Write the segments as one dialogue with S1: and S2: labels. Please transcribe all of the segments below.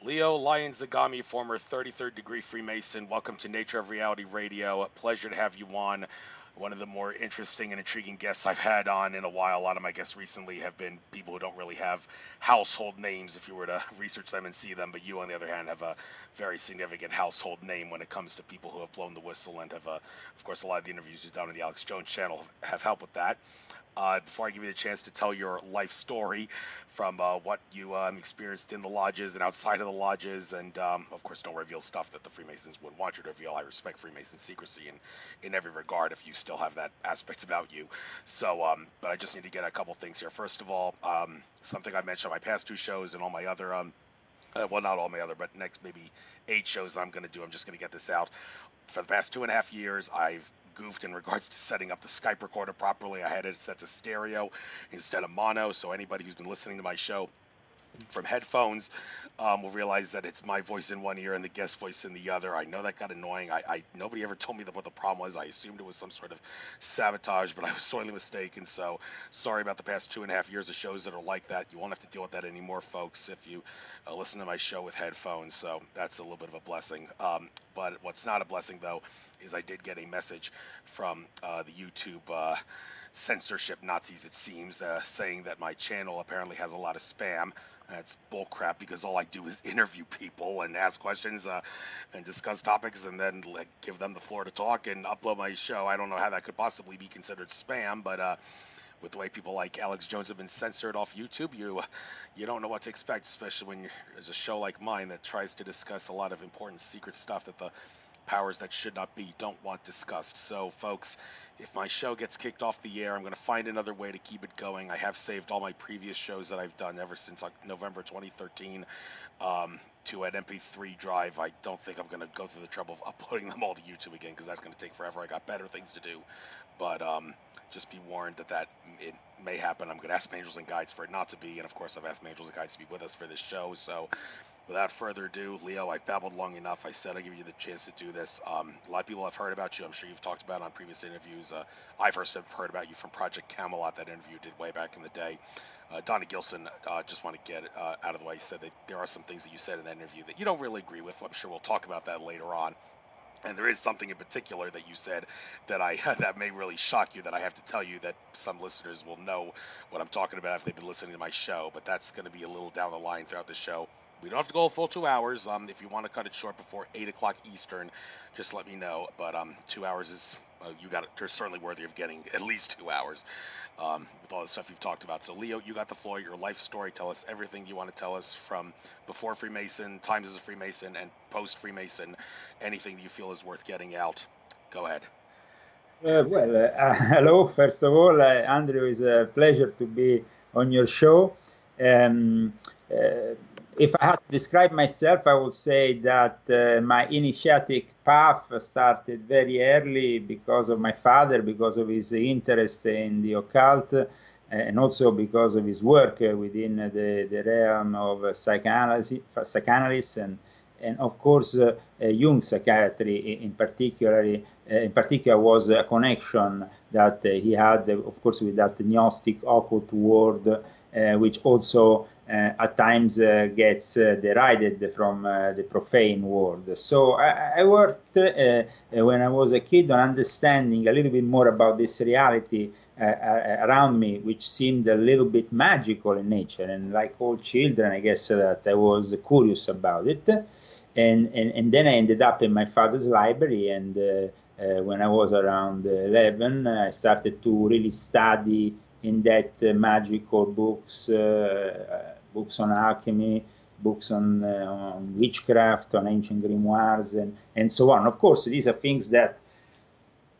S1: Leo Lyon Zagami, former 33rd degree Freemason. Welcome to Nature of Reality Radio. A pleasure to have you on. One of the more interesting and intriguing guests I've had on in a while. A lot of my guests recently have been people who don't really have household names if you were to research them and see them, but you, on the other hand, have a very significant household name when it comes to people who have blown the whistle and have, of course, a lot of the interviews you've done on the Alex Jones channel have helped with that. Before I give you the chance to tell your life story from what you experienced in the lodges and outside of the lodges, and of course don't reveal stuff that the Freemasons wouldn't want you to reveal. I respect Freemason secrecy in every regard if you still have that aspect about you. So, but I just need to get a couple things here. First of all, something I mentioned on my past two shows and all my other well, not all my other, but next maybe 8 shows I'm going to do. I'm just going to get this out. For the past 2.5 years, I've goofed in regards to setting up the Skype recorder properly. I had it set to stereo instead of mono, so anybody who's been listening to my show from headphones will realize that it's my voice in one ear and the guest voice in the other. I know that got annoying. Nobody ever told me what the problem was. I assumed it was some sort of sabotage, but I was sorely mistaken. So sorry about the past 2.5 years of shows that are like that. You won't have to deal with that anymore, folks, if you listen to my show with headphones. So that's a little bit of a blessing. But what's not a blessing, though, is I did get a message from the YouTube censorship Nazis, it seems, saying that my channel apparently has a lot of spam. That's bullcrap, because all I do is interview people and ask questions and discuss topics and then give them the floor to talk and upload my show. I don't know how that could possibly be considered spam, but with the way people like Alex Jones have been censored off YouTube, you don't know what to expect, especially when there's a show like mine that tries to discuss a lot of important secret stuff that the powers that should not be don't want discussed. So, folks, if my show gets kicked off the air, I'm going to find another way to keep it going. I have saved all my previous shows that I've done ever since November 2013 to an MP3 drive. I don't think I'm going to go through the trouble of uploading them all to YouTube again, because that's going to take forever. I got better things to do. But just be warned that it may happen. I'm going to ask Angels and Guides for it not to be, and of course I've asked Angels and Guides to be with us for this show. So without further ado, Leo, I've babbled long enough. I said I'd give you the chance to do this. A lot of people have heard about you. I'm sure you've talked about it on previous interviews. I first have heard about you from Project Camelot, that interview you did way back in the day. Donna Gilson, just want to get out of the way, said that there are some things that you said in that interview that you don't really agree with. I'm sure we'll talk about that later on. And there is something in particular that you said that that may really shock you, that I have to tell you, that some listeners will know what I'm talking about if they've been listening to my show. But that's going to be a little down the line throughout the show. We don't have to go a full 2 hours. If you want to cut it short before 8 o'clock Eastern, just let me know. But 2 hours is they're certainly worthy of getting at least 2 hours with all the stuff you've talked about. So, Leo, you got the floor. Your life story. Tell us everything you want to tell us from before Freemason, times as a Freemason, and post Freemason. Anything that you feel is worth getting out. Go ahead.
S2: Hello. First of all, Andrew, it's a pleasure to be on your show. If I had to describe myself, I would say that my initiatic path started very early because of my father, because of his interest in the occult, and also because of his work within the realm of psychanalysis and of course Jung psychiatry in particular was a connection that he had, of course, with that Gnostic occult world, which also at times gets derided from the profane world. So I worked when I was a kid on understanding a little bit more about this reality around me, which seemed a little bit magical in nature. And like all children, I guess that I was curious about it. And then I ended up in my father's library, and when I was around 11, I started to really study in depth magical books, books on alchemy, books on witchcraft, on ancient grimoires, and so on. Of course, these are things that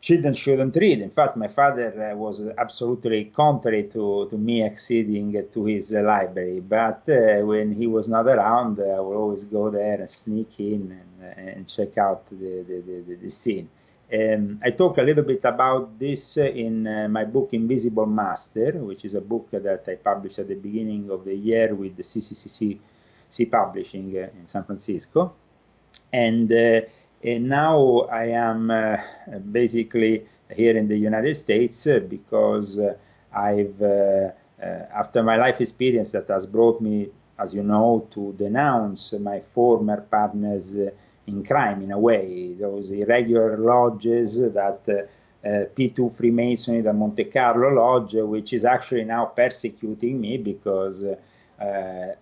S2: children shouldn't read. In fact, my father was absolutely contrary to me acceding to his library. But when he was not around, I would always go there and sneak in and check out the scene. I talk a little bit about this in my book Invisible Master, which is a book that I published at the beginning of the year with the CCCC Publishing in San Francisco. And now I am basically here in the United States because I've, after my life experience that has brought me as you know, to denounce my former partners in crime, in a way, those irregular lodges that P2 Freemasonry, the Monte Carlo Lodge, which is actually now persecuting me because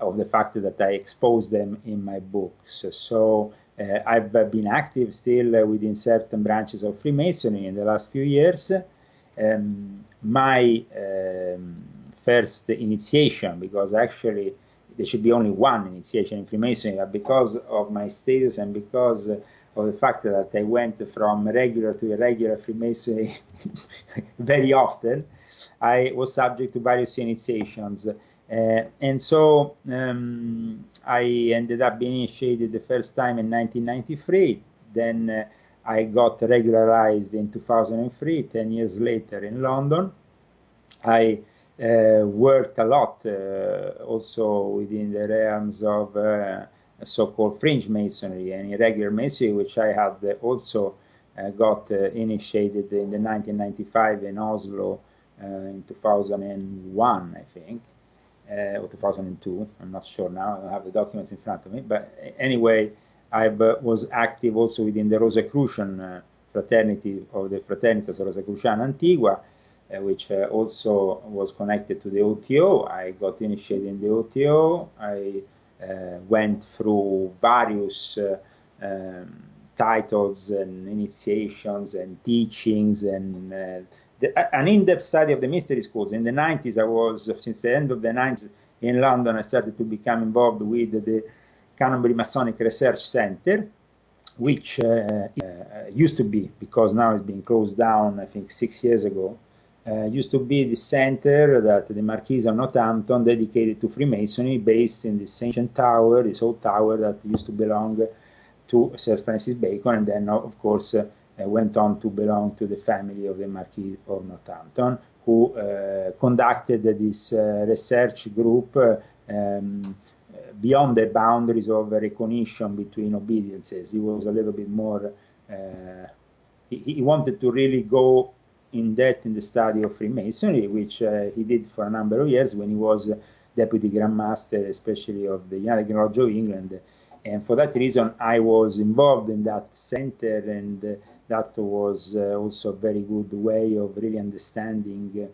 S2: of the fact that I exposed them in my books. So I've been active still within certain branches of Freemasonry in the last few years. My first initiation, because actually there should be only one initiation in Freemasonry, but because of my status and because of the fact that I went from regular to irregular Freemasonry very often, I was subject to various initiations. And so I ended up being initiated the first time in 1993. Then I got regularized in 2003, 10 years later in London. I worked a lot also within the realms of so-called fringe masonry and irregular masonry, which I had also got initiated in the 1995 in Oslo in 2001, I think, or 2002. I'm not sure now. I don't have the documents in front of me. But anyway, I was active also within the Rosicrucian fraternity of the Fraternitas Rosicruciana Antigua, which also was connected to the OTO. I got initiated in the OTO. I went through various titles and initiations and teachings and an in-depth study of the mystery schools. In the 90s, I was, since the end of the 90s in London, I started to become involved with the Cannibal Masonic Research Center, which used to be, because now it's been closed down, I think 6 years ago, used to be the center that the Marquis of Northampton dedicated to Freemasonry, based in this ancient tower, this old tower that used to belong to Sir Francis Bacon, and then, of course, went on to belong to the family of the Marquis of Northampton, who conducted this research group beyond the boundaries of recognition between obediences. He was a little bit more, he wanted to really go in depth in the study of Freemasonry, which he did for a number of years when he was Deputy Grand Master, especially of the United Lodge of England. And for that reason, I was involved in that center, and that was also a very good way of really understanding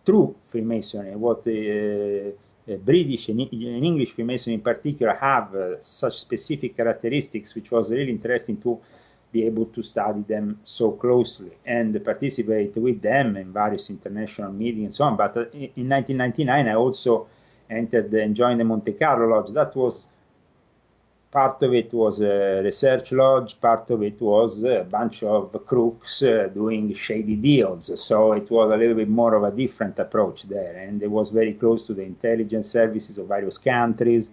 S2: true Freemasonry, what British and English Freemasonry in particular have such specific characteristics, which was really interesting to be able to study them so closely and participate with them in various international meetings and so on. But in 1999, I also entered and joined the Monte Carlo Lodge. That was, part of it was a research lodge, part of it was a bunch of crooks doing shady deals. So it was a little bit more of a different approach there, and it was very close to the intelligence services of various countries.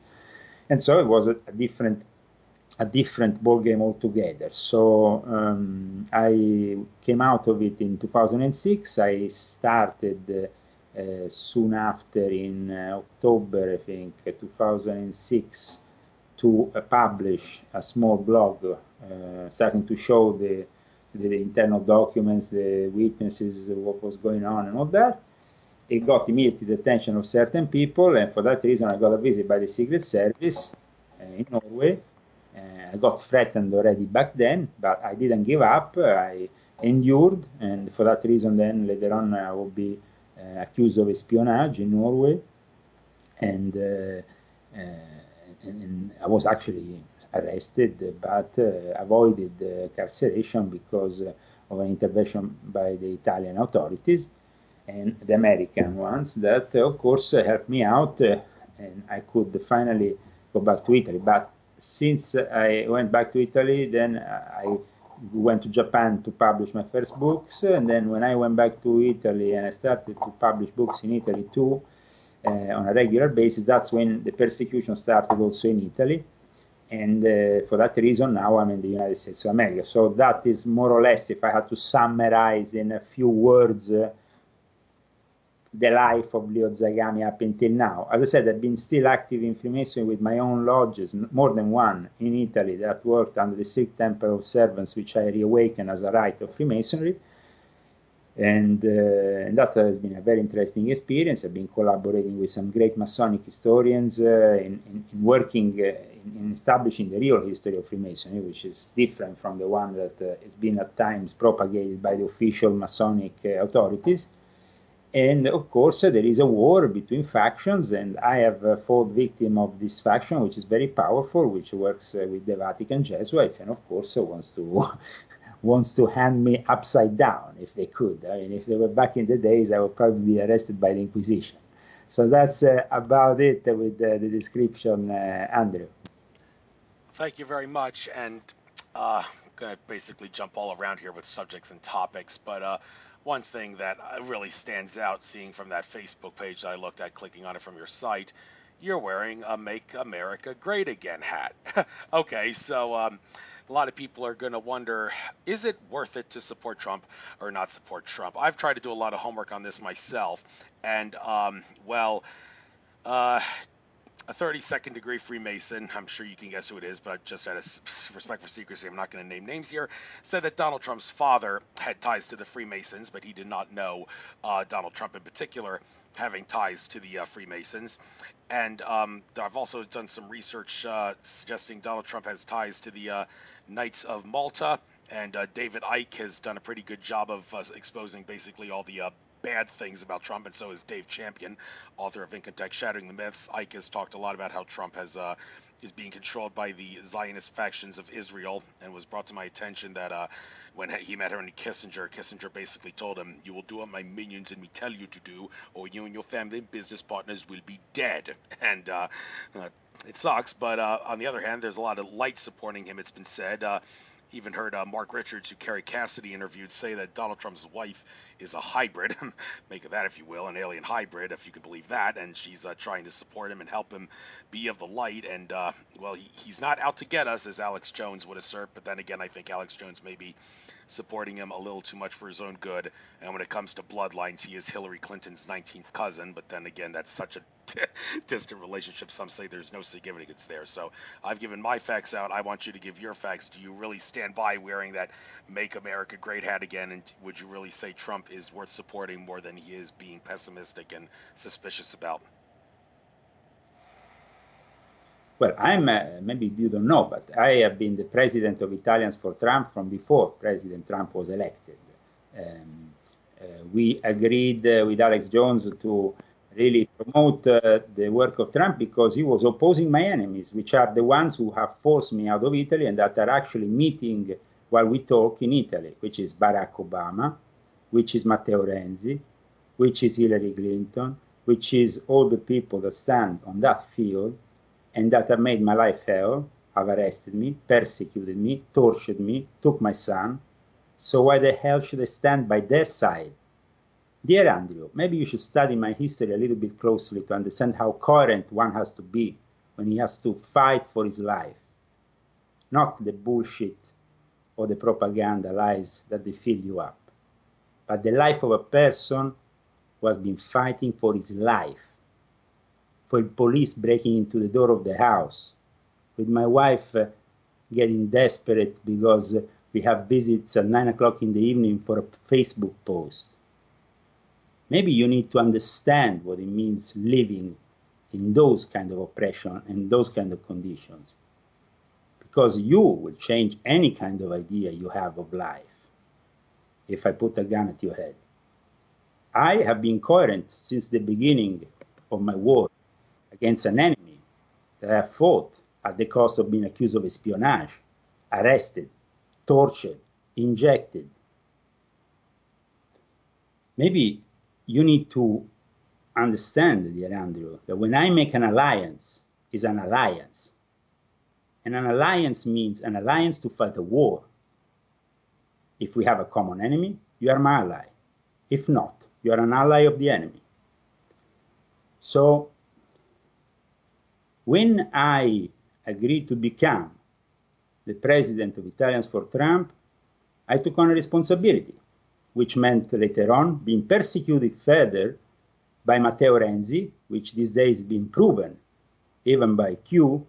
S2: And so it was a different ballgame altogether. So I came out of it in 2006. I started soon after, in October, I think, 2006, to publish a small blog, starting to show the internal documents, the witnesses, what was going on and all that. It got immediately the attention of certain people, and for that reason I got a visit by the Secret Service in Norway. I got threatened already back then, but I didn't give up. I endured, and for that reason then later on I will be accused of espionage in Norway, and I was actually arrested, but avoided carceration because of an intervention by the Italian authorities and the American ones that, of course, helped me out, and I could finally go back to Italy. But since I went back to Italy, then I went to Japan to publish my first books, and then when I went back to Italy and I started to publish books in Italy too, on a regular basis, that's when the persecution started also in Italy. And for that reason, now I'm in the United States of America. So that is more or less, if I had to summarize in a few words, the life of Leo Zagami up until now. As I said, I've been still active in Freemasonry with my own lodges, more than one in Italy, that worked under the strict temple observance, which I reawakened as a rite of Freemasonry. And that has been a very interesting experience. I've been collaborating with some great Masonic historians in working in establishing the real history of Freemasonry, which is different from the one that has been at times propagated by the official Masonic authorities. And of course, there is a war between factions, and I have fallen victim of this faction, which is very powerful, which works with the Vatican Jesuits, and of course wants to hand me upside down if they could. I mean, if they were back in the days, I would probably be arrested by the Inquisition. So that's about it with the description, Andrew.
S1: Thank you very much, and I'm going to basically jump all around here with subjects and topics, but one thing that really stands out seeing from that Facebook page that I looked at, clicking on it from your site, you're wearing a Make America Great Again hat. Okay, so a lot of people are going to wonder, is it worth it to support Trump or not support Trump? I've tried to do a lot of homework on this myself, and a 32nd degree Freemason, I'm sure you can guess who it is, but just out of respect for secrecy, I'm not going to name names here, said that Donald Trump's father had ties to the Freemasons, but he did not know Donald Trump in particular having ties to the Freemasons. And I've also done some research suggesting Donald Trump has ties to the Knights of Malta, and David Icke has done a pretty good job of exposing basically all the bad things about Trump, and so has Dave Champion, author of Income Tax Shattering the Myths. Icke has talked a lot about how Trump is being controlled by the Zionist factions of Israel, and was brought to my attention that when he met Henry Kissinger, Kissinger basically told him, "You will do what my minions and me tell you to do, or you and your family and business partners will be dead." And it sucks, but on the other hand, there's a lot of light supporting him, it's been said. Even heard Mark Richards, who Kerry Cassidy interviewed, say that Donald Trump's wife is a hybrid, make of that if you will, an alien hybrid, if you can believe that, and she's trying to support him and help him be of the light, and well, he's not out to get us, as Alex Jones would assert, but then again, I think Alex Jones may be supporting him a little too much for his own good, and when it comes to bloodlines, he is Hillary Clinton's 19th cousin, but then again, that's such a distant relationship, some say there's no significance there. So I've given my facts out, I want you to give your facts. Do you really stand by wearing that Make America Great hat again, and would you really say Trump is worth supporting more than he is being pessimistic and suspicious about?
S2: Well, I'm, maybe you don't know, but I have been the president of Italians for Trump from before President Trump was elected. We agreed with Alex Jones to really promote the work of Trump because he was opposing my enemies, which are the ones who have forced me out of Italy and that are actually meeting while we talk in Italy, which is Barack Obama, which is Matteo Renzi, which is Hillary Clinton, which is all the people that stand on that field and that have made my life hell, have arrested me, persecuted me, tortured me, took my son. So why the hell should I stand by their side? Dear Andrew, maybe you should study my history a little bit closely to understand how coherent one has to be when he has to fight for his life. Not the bullshit or the propaganda lies that they fill you up, but the life of a person who has been fighting for his life. For police breaking into the door of the house, with my wife getting desperate because we have visits at 9 o'clock in the evening for a Facebook post. Maybe you need to understand what it means living in those kind of oppression and those kind of conditions. Because you will change any kind of idea you have of life if I put a gun at your head. I have been coherent since the beginning of my war against an enemy that I have fought at the cost of being accused of espionage, arrested, tortured, injected. Maybe you need to understand, dear Andrew, that when I make an alliance, it's an alliance. And an alliance means an alliance to fight a war. If we have a common enemy, you are my ally. If not, you are an ally of the enemy. So, when I agreed to become the president of Italians for Trump, I took on a responsibility, which meant later on being persecuted further by Matteo Renzi, which these days has been proven, even by Q,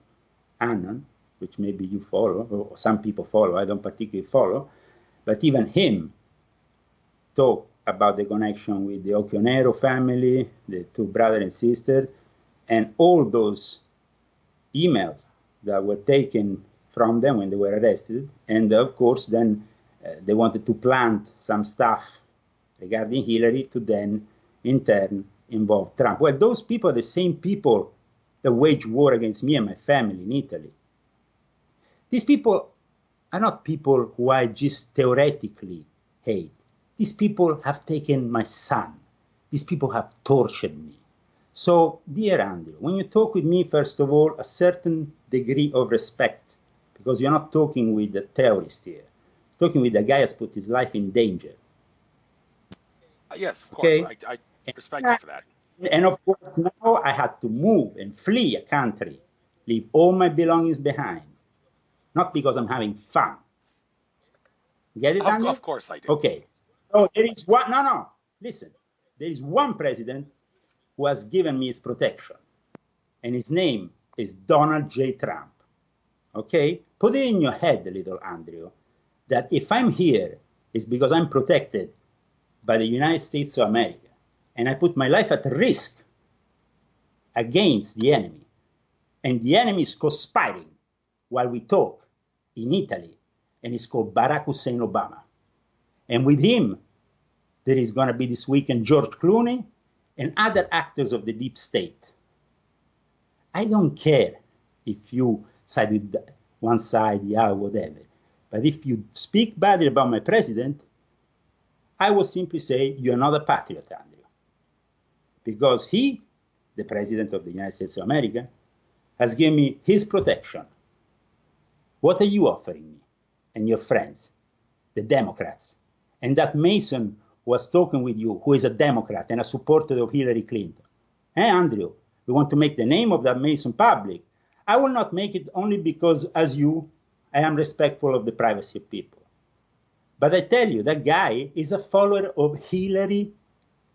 S2: Anon, which maybe you follow, or some people follow, I don't particularly follow, but even him talked about the connection with the Occhionero family, the two brothers and sisters, and all those emails that were taken from them when they were arrested. And of course, then they wanted to plant some stuff regarding Hillary to then, in turn, involve Trump. Well, those people are the same people that wage war against me and my family in Italy. These people are not people who I just theoretically hate. These people have taken my son. These people have tortured me. So, dear Andrew, when you talk with me, first of all, a certain degree of respect, because you're not talking with a terrorist here. You're talking with a guy who has put his life in danger.
S1: Yes, of course. Okay? I respect you for that.
S2: And of course, now I had to move and flee a country, leave all my belongings behind, not because I'm having fun. Get it, Andrew?
S1: Of course I do.
S2: Okay. So there is one, no, listen. There is one president who has given me his protection, and his name is Donald J. Trump. Okay? Put it in your head, little Andrew, that if I'm here, it's because I'm protected by the United States of America, and I put my life at risk against the enemy. And the enemy is conspiring while we talk in Italy, and it's called Barack Hussein Obama. And with him, there is going to be this weekend George Clooney and other actors of the deep state. I don't care if you side with one side, the other, whatever. But if you speak badly about my president, I will simply say you're not a patriot, Andrew. Because he, the president of the United States of America, has given me his protection. What are you offering me and your friends, the Democrats? And that Mason was talking with you, who is a Democrat and a supporter of Hillary Clinton. Andrew, we want to make the name of that Mason public. I will not make it only because, as you, I am respectful of the privacy of people. But I tell you, that guy is a follower of Hillary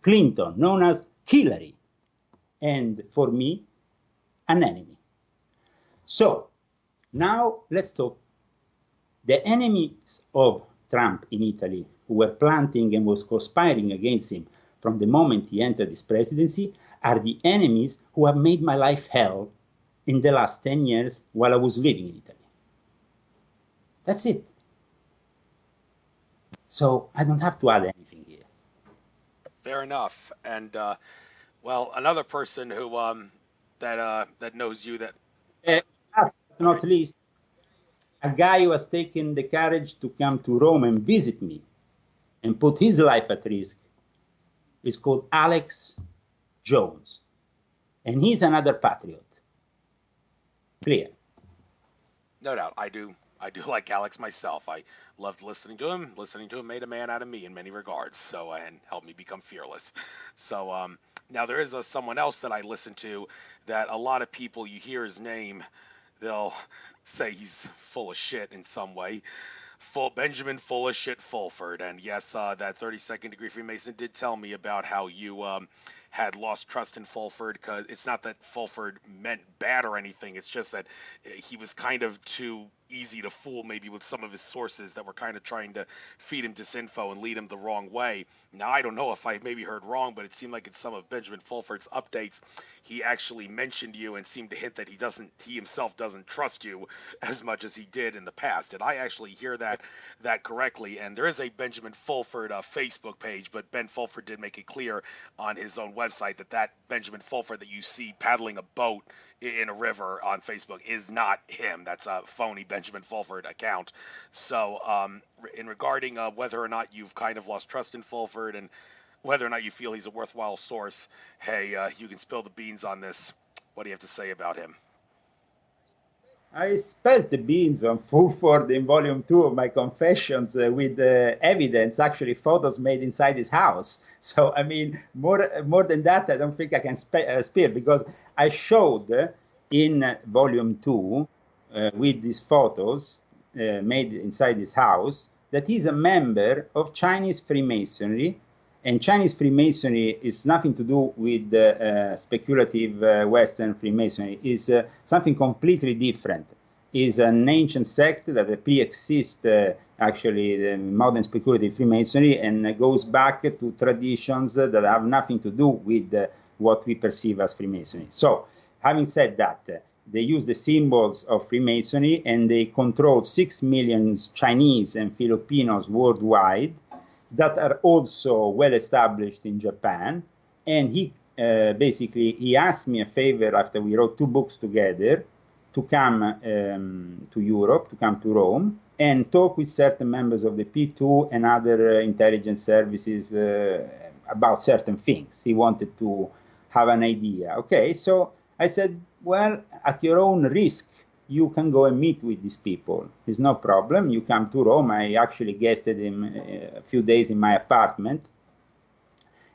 S2: Clinton, known as Hillary. And for me, an enemy. So, now let's talk. The enemies of Trump in Italy, who were planting and was conspiring against him from the moment he entered his presidency, are the enemies who have made my life hell in the last 10 years while I was living in Italy. That's it. So I don't have to add anything here.
S1: Fair enough. And well, another person who that knows you that
S2: last but not least, a guy who has taken the courage to come to Rome and visit me and put his life at risk is called Alex Jones. And he's another patriot. Clear.
S1: No doubt. I do like Alex myself. I loved listening to him. Listening to him made a man out of me in many regards. So and helped me become fearless. So now there is someone else that I listen to that a lot of people, you hear his name, they'll say he's full of shit in some way. Benjamin full of shit Fulford. And yes, that 32nd degree Freemason did tell me about how you had lost trust in Fulford, because it's not that Fulford meant bad or anything. It's just that he was kind of too easy to fool, maybe with some of his sources that were kind of trying to feed him disinfo and lead him the wrong way. Now, I don't know if I maybe heard wrong, but it seemed like in some of Benjamin Fulford's updates, he actually mentioned you and seemed to hint that he himself doesn't trust you as much as he did in the past. Did I actually hear that correctly? And there is a Benjamin Fulford Facebook page, but Ben Fulford did make it clear on his own website that Benjamin Fulford that you see paddling a boat in a river on Facebook is not him. That's a phony Benjamin Fulford account. So in regarding whether or not you've kind of lost trust in Fulford and whether or not you feel he's a worthwhile source, hey, you can spill the beans on this. What do you have to say about him?
S2: I spilled the beans on Fulford in volume 2 of my confessions with evidence, actually photos made inside his house. So, I mean, more than that, I don't think I can spill, because I showed in volume 2 with these photos made inside his house that he's a member of Chinese Freemasonry. And Chinese Freemasonry is nothing to do with speculative Western Freemasonry. It's something completely different. is an ancient sect that pre-exists actually the modern speculative Freemasonry, and goes back to traditions that have nothing to do with what we perceive as Freemasonry. So, having said that, they use the symbols of Freemasonry, and they control 6 million Chinese and Filipinos worldwide that are also well established in Japan. And he basically, he asked me a favor after we wrote 2 books together to come to Europe, to come to Rome, and talk with certain members of the P2 and other intelligence services about certain things. He wanted to have an idea. Okay, so I said, well, at your own risk, you can go and meet with these people. It's no problem. You come to Rome. I actually guested him a few days in my apartment.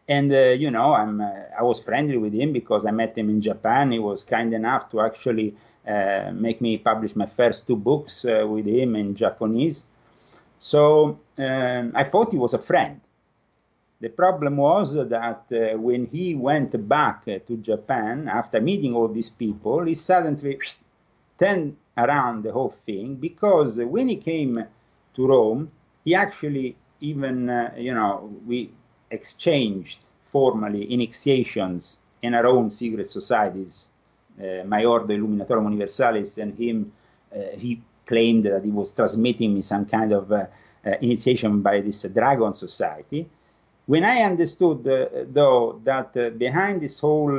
S2: And, you know, I was friendly with him because I met him in Japan. He was kind enough to actually make me publish my first 2 books with him in Japanese. So I thought he was a friend. The problem was that when he went back to Japan, after meeting all these people, he suddenly turned around the whole thing, because when he came to Rome, he actually even, you know, we exchanged formally initiations in our own secret societies, my Ordo Illuminatorum Universalis, and him, he claimed that he was transmitting me some kind of initiation by this Dragon Society. When I understood, though, that behind this whole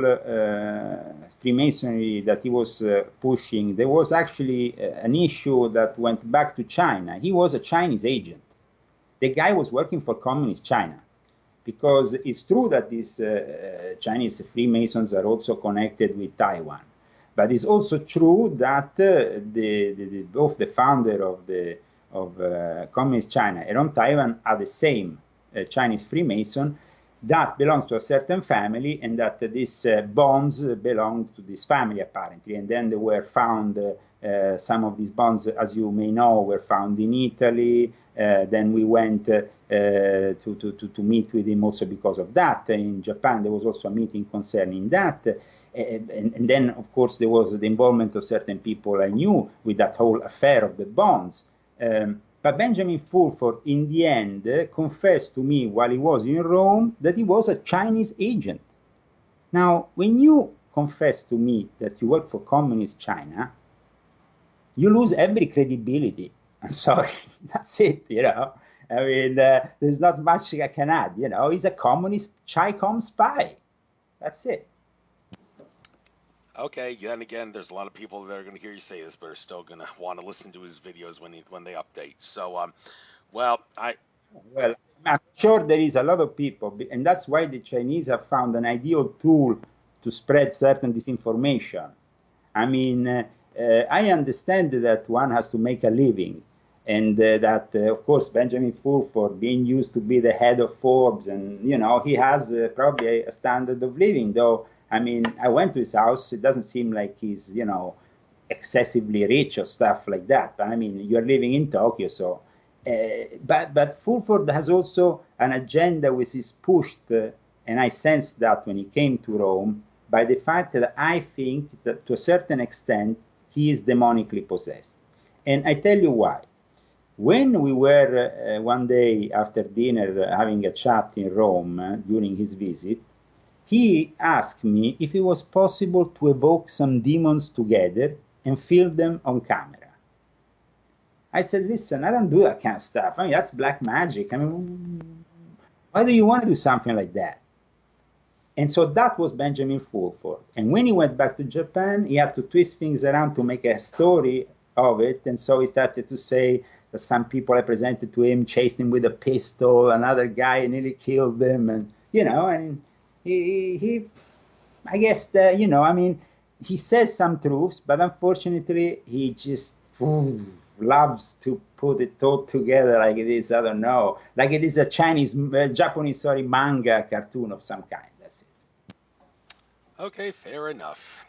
S2: Freemasonry that he was pushing, there was actually an issue that went back to China. He was a Chinese agent. The guy was working for Communist China, because it's true that these Chinese Freemasons are also connected with Taiwan. But it's also true that both the founder of Communist China and on Taiwan are the same Chinese Freemason that belongs to a certain family, and that these bonds belong to this family apparently. And then they were found, some of these bonds, as you may know, were found in Italy. Then we went to meet with him also because of that. In Japan, there was also a meeting concerning that. And then, of course, there was the involvement of certain people I knew with that whole affair of the bonds. But Benjamin Fulford, in the end, confessed to me while he was in Rome that he was a Chinese agent. Now, when you confess to me that you work for Communist China, you lose every credibility. I'm sorry, that's it, you know. I mean, there's not much I can add, you know. He's a communist Chi-Com spy. That's it.
S1: Okay, and again, there's a lot of people that are going to hear you say this, but are still going to want to listen to his videos when they update. So, well,
S2: I'm sure there is a lot of people, and that's why the Chinese have found an ideal tool to spread certain disinformation. I mean, I understand that one has to make a living, and that, of course, Benjamin Fulford, being used to be the head of Forbes, and, you know, he has probably a standard of living, though. I mean, I went to his house. It doesn't seem like he's, you know, excessively rich or stuff like that. I mean, you're living in Tokyo, so. But Fulford has also an agenda which is pushed, and I sensed that when he came to Rome, by the fact that I think that to a certain extent, he is demonically possessed. And I tell you why. When we were one day after dinner having a chat in Rome during his visit, he asked me if it was possible to evoke some demons together and film them on camera. I said, listen, I don't do that kind of stuff. I mean, that's black magic. I mean, why do you want to do something like that? And so that was Benjamin Fulford. And when he went back to Japan, he had to twist things around to make a story of it. And so he started to say that some people I presented to him chased him with a pistol, another guy nearly killed him, and, you know, and he I guess, you know, I mean, he says some truths, but unfortunately, he just loves to put it all together like it is, I don't know, like it is a Japanese manga cartoon of some kind. That's it.
S1: Okay, fair enough.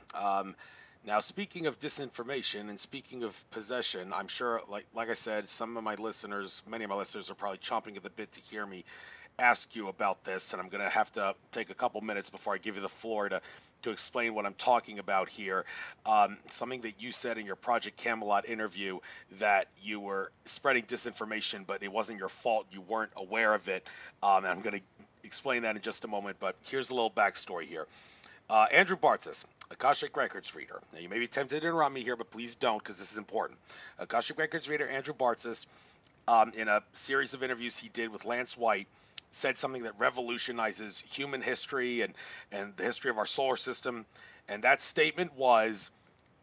S1: Now, speaking of disinformation and speaking of possession, I'm sure, like I said, many of my listeners are probably chomping at the bit to hear me ask you about this, and I'm going to have to take a couple minutes before I give you the floor to to explain what I'm talking about here. Something that you said in your Project Camelot interview, that you were spreading disinformation, but it wasn't your fault. You weren't aware of it. And I'm going to explain that in just a moment, but here's a little backstory here. Andrew Bartzis, Akashic Records reader. Now, you may be tempted to interrupt me here, but please don't, because this is important. Akashic Records reader Andrew Bartzis, in a series of interviews he did with Lance White, said something that revolutionizes human history and the history of our solar system. And that statement was,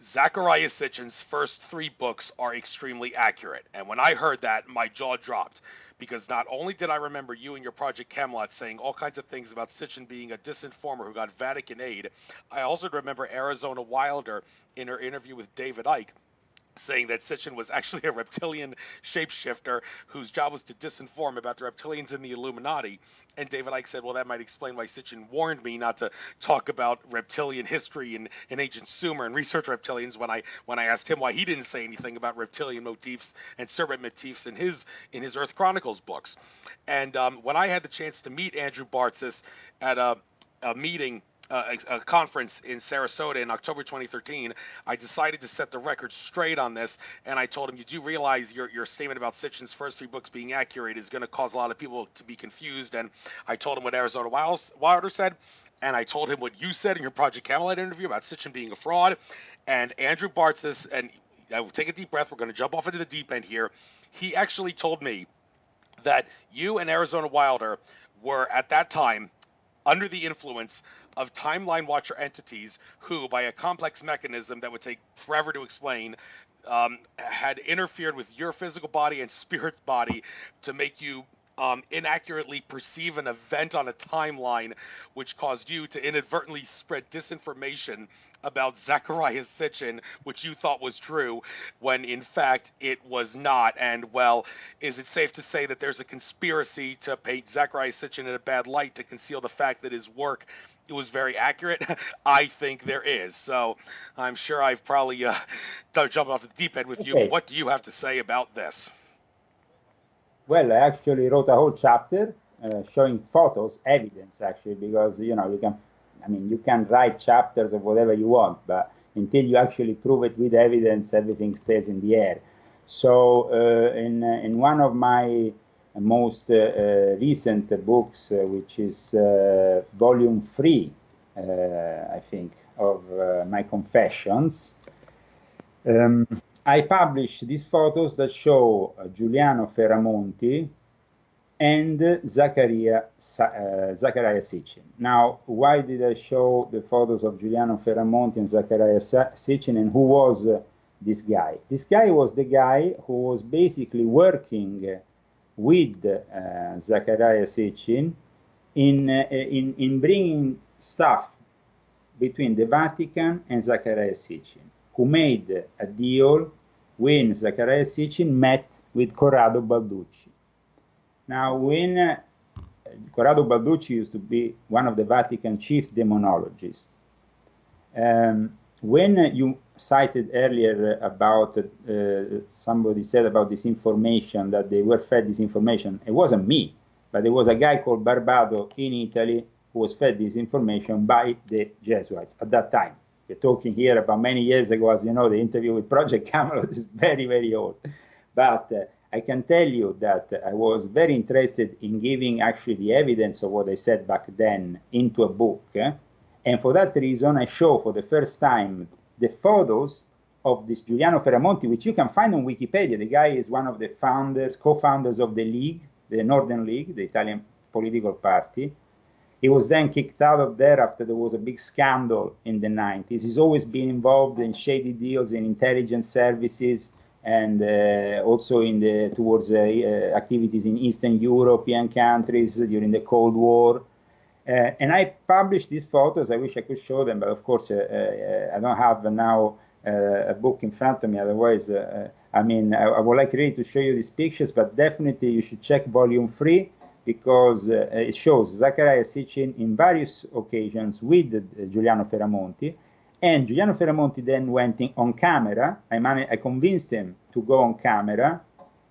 S1: Zecharia Sitchin's first 3 books are extremely accurate. And when I heard that, my jaw dropped. Because not only did I remember you and your Project Camelot saying all kinds of things about Sitchin being a disinformer who got Vatican aid, I also remember Arizona Wilder in her interview with David Icke saying that Sitchin was actually a reptilian shapeshifter whose job was to disinform about the reptilians in the Illuminati. And David Icke said, well, that might explain why Sitchin warned me not to talk about reptilian history and Ancient Sumer and research reptilians when I asked him why he didn't say anything about reptilian motifs and serpent motifs in his Earth Chronicles books. And when I had the chance to meet Andrew Bartzis at a meeting, a conference in Sarasota in October 2013, I decided to set the record straight on this, and I told him, you do realize your statement about Sitchin's first 3 books being accurate is going to cause a lot of people to be confused. And I told him what Arizona Wilder said, and I told him what you said in your Project Camelot interview about Sitchin being a fraud. And Andrew Bartzis, and I will take a deep breath, we're going to jump off into the deep end here, he actually told me that you and Arizona Wilder were at that time under the influence of timeline watcher entities who, by a complex mechanism that would take forever to explain, had interfered with your physical body and spirit body to make you inaccurately perceive an event on a timeline, which caused you to inadvertently spread disinformation about Zecharia Sitchin, which you thought was true, when in fact it was not. And, well, is it safe to say that there's a conspiracy to paint Zecharia Sitchin in a bad light to conceal the fact that his work, it was very accurate? I think there is. So I'm sure I've probably jumped off the deep end with you. But what do you have to say about this?
S2: Well, I actually wrote a whole chapter showing photos, evidence actually, because you can write chapters of whatever you want, but until you actually prove it with evidence, everything stays in the air. So in one of my most recent books, which is volume 3, I think, of my Confessions, I published these photos that show Giuliano Feramonti and Zecharia Sitchin. Now, why did I show the photos of Giuliano Feramonti and Zecharia Sitchin, and who was this guy? This guy was the guy who was basically working with Zecharia Sitchin in bringing stuff between the Vatican and Zecharia Sitchin, who made a deal when Zecharia Sitchin met with Corrado Balducci. Now, when Corrado Balducci used to be one of the Vatican chief demonologists, when you cited earlier about somebody said about this information, that they were fed this information, it wasn't me, but there was a guy called Barbado in Italy who was fed this information by the Jesuits at that time. We're talking here about many years ago. As you know, the interview with Project Camelot is very, very old. But I can tell you that I was very interested in giving actually the evidence of what I said back then into a book. And for that reason, I show for the first time the photos of this Giuliano Feramonti, which you can find on Wikipedia. The guy is one of the founders, co-founders of the League, the Northern League, the Italian political party. He was then kicked out of there after there was a big scandal in the 90s. He's always been involved in shady deals in intelligence services and also towards activities in Eastern European countries during the Cold War. And I published these photos. I wish I could show them, but of course I don't have now a book in front of me. Otherwise, I would like really to show you these pictures, but definitely you should check volume 3. Because it shows Zecharia Sitchin in various occasions with Giuliano Feramonti, and Giuliano Feramonti then went on camera. I convinced him to go on camera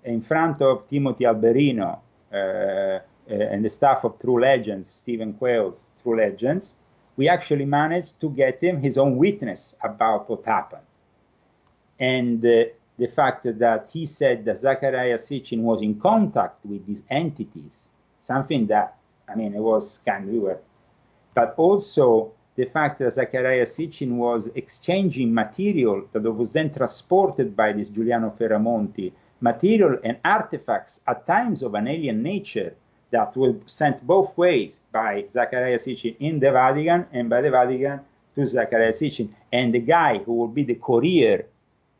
S2: in front of Timothy Alberino and the staff of True Legends, Stephen Quayle's True Legends, we actually managed to get him his own witness about what happened. And the fact that he said that Zacharias Sitchin was in contact with these entities, something that, I mean, it was kind of weird. But also the fact that Zacharias Sitchin was exchanging material that was then transported by this Giuliano Feramonti, material and artifacts at times of an alien nature that were sent both ways by Zacharias Sitchin in the Vatican and by the Vatican to Zacharias Sitchin. And the guy who will be the courier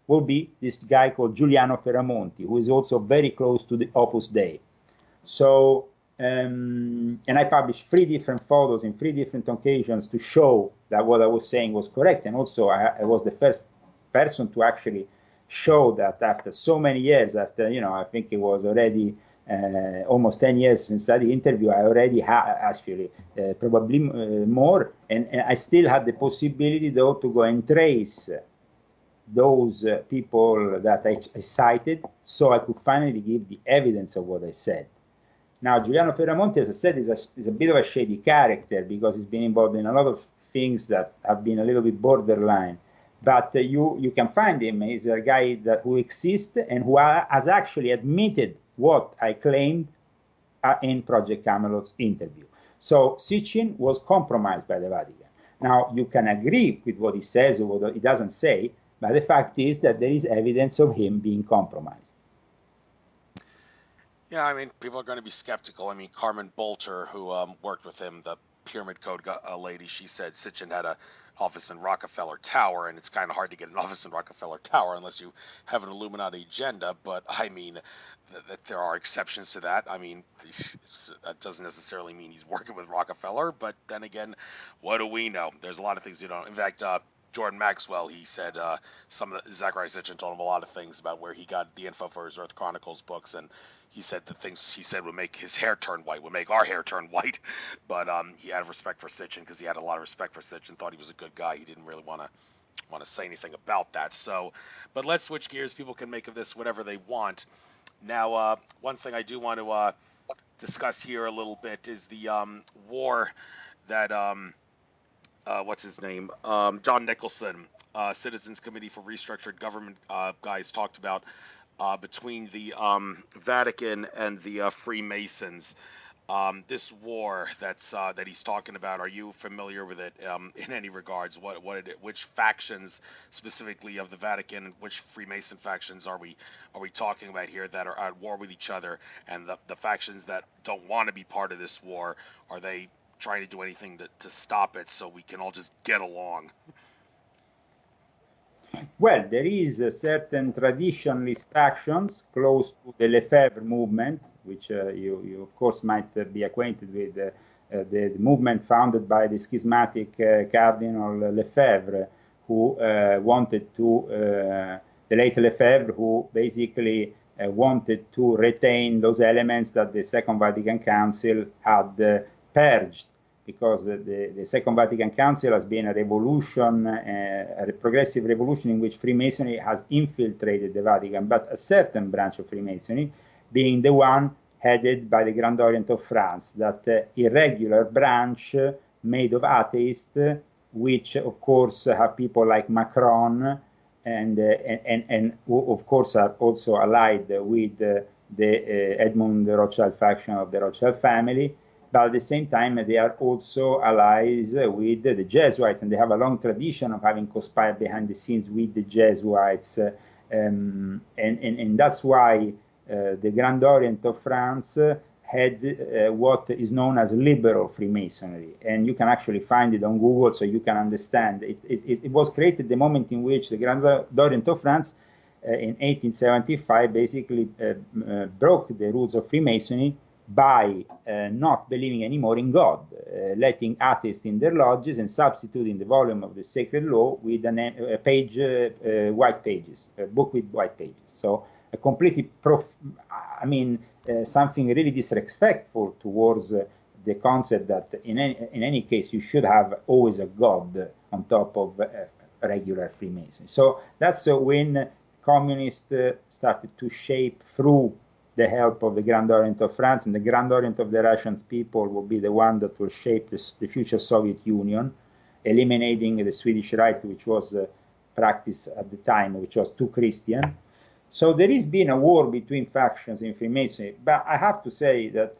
S2: will be this guy called Giuliano Feramonti, who is also very close to the Opus Dei. So, and I published 3 different photos in 3 different occasions to show that what I was saying was correct. And also I was the first person to actually show that after so many years, after, you know, I think it was already almost 10 years since that interview, I already had actually probably more. And I still had the possibility, though, to go and trace those people that I cited, so I could finally give the evidence of what I said. Now, Giuliano Feramonti, as I said, is a bit of a shady character because he's been involved in a lot of things that have been a little bit borderline. But you can find him. He's a guy who exists and who has actually admitted what I claimed in Project Camelot's interview. So Sitchin was compromised by the Vatican. Now, you can agree with what he says or what he doesn't say, but the fact is that there is evidence of him being compromised.
S1: Yeah, I mean, people are going to be skeptical. I mean, Carmen Bolter, who worked with him, the Pyramid Code lady, she said Sitchin had an office in Rockefeller Tower, and it's kind of hard to get an office in Rockefeller Tower unless you have an Illuminati agenda. But I mean, that there are exceptions to that. I mean, that doesn't necessarily mean he's working with Rockefeller. But then again, what do we know? There's a lot of things you don't. In fact, Jordan Maxwell, he said Zacharias Sitchin told him a lot of things about where he got the info for his Earth Chronicles books, and he said the things he said would make his hair turn white, would make our hair turn white. But he had respect for Sitchin because he had a lot of respect for Sitchin, thought he was a good guy. He didn't really want to say anything about that. So, but let's switch gears. People can make of this whatever they want. Now, one thing I do want to discuss here a little bit is the war that what's his name? John Nicholson, Citizens Committee for Restructured Government guys talked about between the Vatican and the Freemasons. This war that he's talking about, are you familiar with it in any regards? Which factions specifically of the Vatican and which Freemason factions are we talking about here that are at war with each other? And the factions that don't want to be part of this war, are they trying to do anything to stop it so we can all just get along?
S2: Well, there is a certain traditionalist factions close to the Lefebvre movement, which you of course might be acquainted with, the movement founded by the schismatic Cardinal Lefebvre, who wanted to, the late Lefebvre, who basically wanted to retain those elements that the Second Vatican Council had purged, because the Second Vatican Council has been a revolution, a progressive revolution in which Freemasonry has infiltrated the Vatican, but a certain branch of Freemasonry, being the one headed by the Grand Orient of France, that irregular branch made of atheists, which of course have people like Macron, and who of course are also allied with the Edmund Rothschild faction of the Rothschild family. But at the same time, they are also allies with the Jesuits, and they have a long tradition of having conspired behind the scenes with the Jesuits. And that's why the Grand Orient of France has what is known as liberal Freemasonry. And you can actually find it on Google, so you can understand. It was created the moment in which the Grand Orient of France, in 1875, basically broke the rules of Freemasonry by not believing anymore in God, letting atheists in their lodges and substituting the volume of the sacred law with a page, white pages, a book with white pages. So a completely, something really disrespectful towards the concept that in any case you should have always a God on top of regular Freemason. So that's when communists started to shape through the help of the Grand Orient of France, and the Grand Orient of the Russian people will be the one that will shape the future Soviet Union. eliminating the Swedish Rite, which was practiced at the time, which was too Christian. So there has been a war between factions in Freemasonry, but I have to say that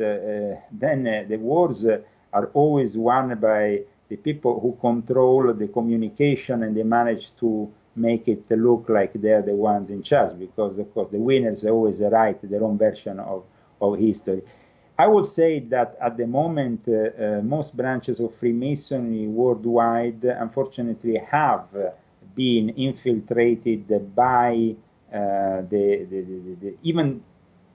S2: then the wars are always won by the people who control the communication, and they manage to make it look like they're the ones in charge, because of course the winners always write their own version of history. I would say that at the moment most branches of Freemasonry worldwide unfortunately have been infiltrated by even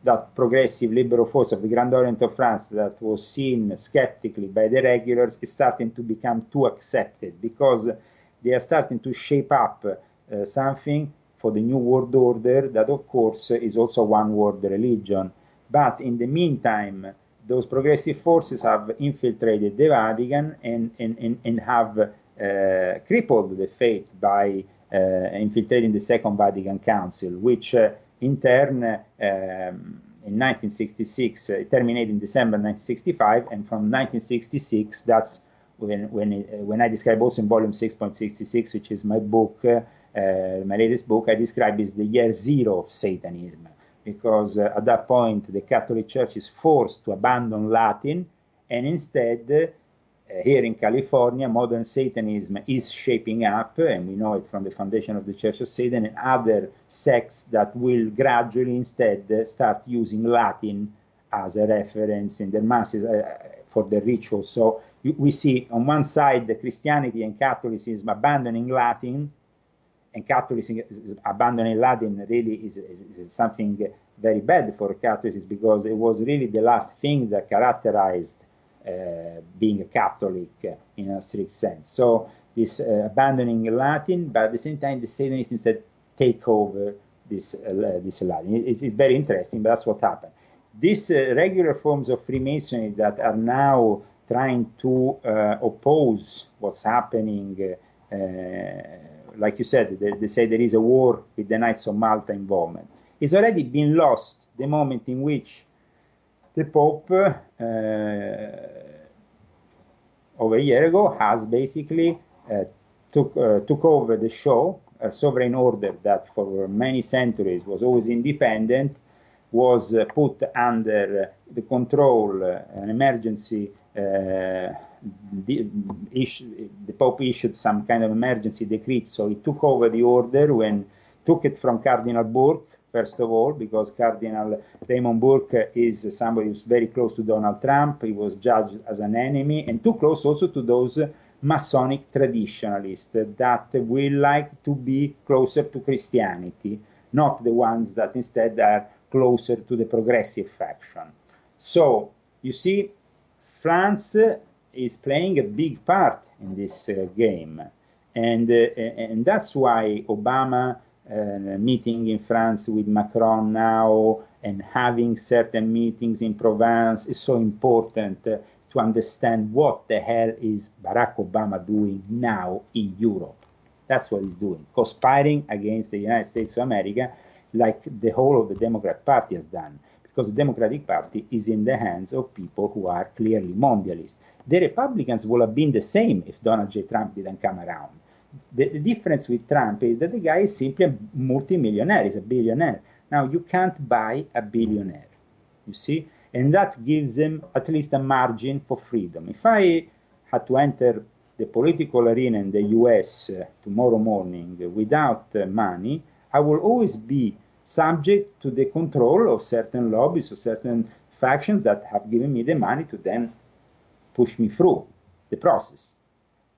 S2: that progressive liberal force of the Grand Orient of France that was seen skeptically by the regulars is starting to become too accepted, because they are starting to shape up something for the new world order that, of course, is also one world religion. But in the meantime, those progressive forces have infiltrated the Vatican and have crippled the faith by infiltrating the Second Vatican Council, which in turn in 1966 terminated in December 1965, and from 1966 that's when I describe also in volume 6.66, which is my book, my latest book, I describe is the year zero of Satanism, because at that point the Catholic Church is forced to abandon Latin, and instead here in California, modern Satanism is shaping up, and we know it from the foundation of the Church of Satan and other sects that will gradually instead start using Latin as a reference in their masses for their rituals. So we see on one side the Christianity and Catholicism abandoning Latin, and Catholicism abandoning Latin really is something very bad for Catholics, because it was really the last thing that characterized being a Catholic in a strict sense. So this abandoning Latin, but at the same time the Satanists instead take over this Latin. It's very interesting, but that's what happened. These regular forms of Freemasonry that are now trying to oppose what's happening, like you said, they say there is a war with the Knights of Malta involvement. It's already been lost the moment in which the Pope, over a year ago, has basically took over the show. A sovereign order that for many centuries was always independent was put under the control, an emergency. The Pope issued some kind of emergency decree, so he took over the order took it from Cardinal Burke, first of all, because Cardinal Raymond Burke is somebody who's very close to Donald Trump. He was judged as an enemy, and too close also to those Masonic traditionalists that will like to be closer to Christianity, not the ones that instead are closer to the progressive faction. So, you see, France is playing a big part in this game, and that's why Obama meeting in France with Macron now and having certain meetings in Provence is so important to understand what the hell is Barack Obama doing now in Europe. That's what he's doing, conspiring against the United States of America like the whole of the Democrat Party has done, because the Democratic Party is in the hands of people who are clearly mondialists. The Republicans would have been the same if Donald J. Trump didn't come around. The difference with Trump is that the guy is simply a multimillionaire, he's a billionaire. Now, you can't buy a billionaire, you see? And that gives him at least a margin for freedom. If I had to enter the political arena in the US tomorrow morning without money, I will always be subject to the control of certain lobbies or certain factions that have given me the money to then push me through the process.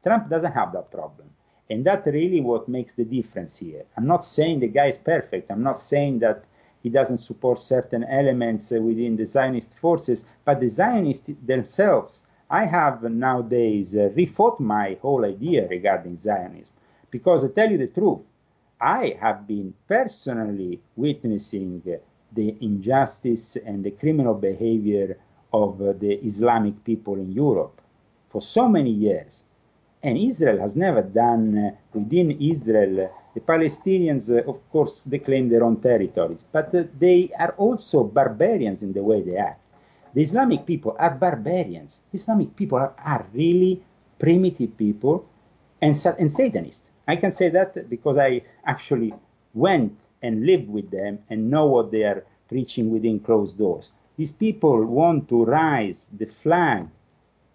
S2: Trump doesn't have that problem. And that's really what makes the difference here. I'm not saying the guy is perfect. I'm not saying that he doesn't support certain elements within the Zionist forces, but the Zionists themselves, I have nowadays refought my whole idea regarding Zionism. Because I tell you the truth, I have been personally witnessing the injustice and the criminal behavior of the Islamic people in Europe for so many years. And Israel has never done, within Israel, the Palestinians, of course, they claim their own territories, but they are also barbarians in the way they act. The Islamic people are barbarians. Islamic people are really primitive people, and Satanist. I can say that because I actually went and lived with them and know what they are preaching within closed doors. These people want to raise the flag